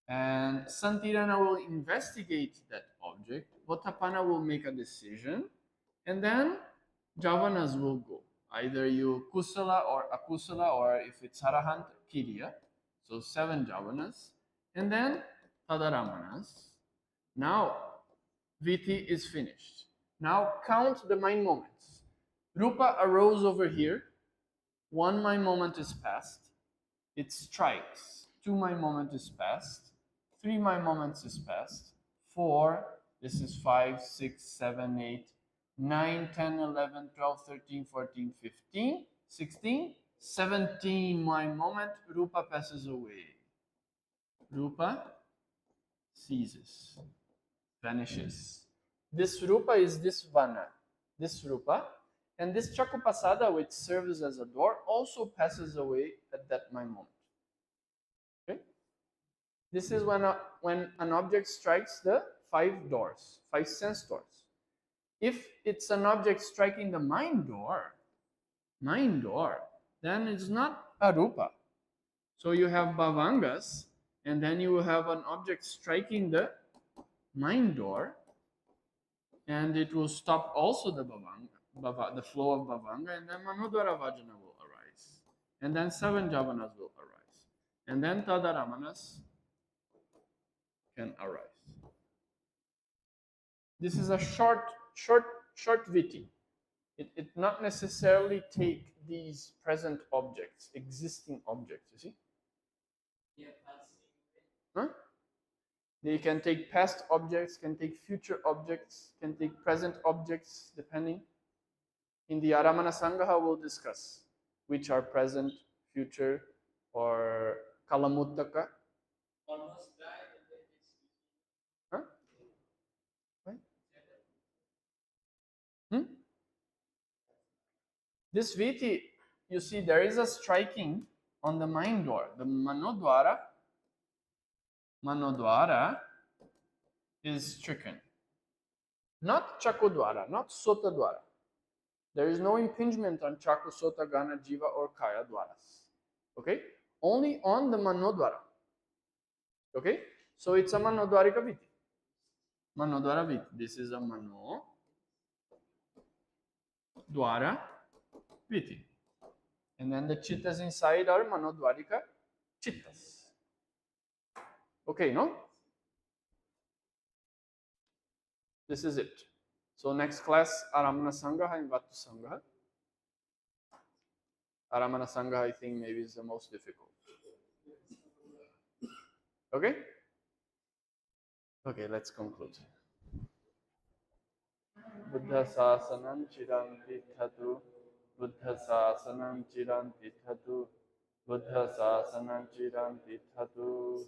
[SPEAKER 1] And Santirana will investigate that object. object. Votapana will make a decision, and then javanas will go. Either you kusala or akusala, or if it's arahant, kiriya. So 7 javanas, and then tadaramanas. Now viti is finished. Now count the mind moments. Rupa arose over here. 1 mind moment is passed. It strikes. 2 mind moment is passed. 3 mind moments is passed. 4, this is 5, 6, 7, 8, 9, 10, 11, 12, 13, 14, 15, 16, 17 mind moment. Rupa passes away. Rupa ceases, vanishes. This Rupa is this Vana, this Rupa. And this Chakupasada, which serves as a door, also passes away at that mind moment. Okay? This is when an object strikes the 5 doors, 5 sense doors. If it's an object striking the mind door, then it's not a Rupa. So you have Bhavangas, and then you will have an object striking the mind door, and it will stop also the Bhavanga, the flow of Bhavanga, and then Manodwara Vajana will arise. And then 7 Javanas will arise. And then Tadaramanas can arise. This is a short viti. It not necessarily take these present objects, existing objects, you see? Huh? They can take past objects, can take future objects, can take present objects, depending. In the Aramana Sangaha, we'll discuss which are present, future, or Kalamuttaka.
[SPEAKER 2] Almost died and then it's
[SPEAKER 1] Huh? Right? This viti, you see, there is a striking on the mind door. The Manodwara is stricken. Not Chakudwara, not Sotadwara. There is no impingement on Chaku, Sota, Gana, Jiva, or Kaya Dwaras. Okay? Only on the Manodwara. Okay? So it's a Manodwarika Viti. Manodwara Viti. This is a Mano Dwara Viti. And then the Chittas inside are Manodwarika Chittas. Okay, no? This is it. So next class, Aramana Sangaha and Vatu Sangaha. Aramana Sangaha, I think, maybe is the most difficult. Okay? Okay, let's conclude. Buddha Sasanam Chiram Tithatu. Buddha Sasanam Chiram Tithatu. Buddha Sasanam Chiram Tithatu.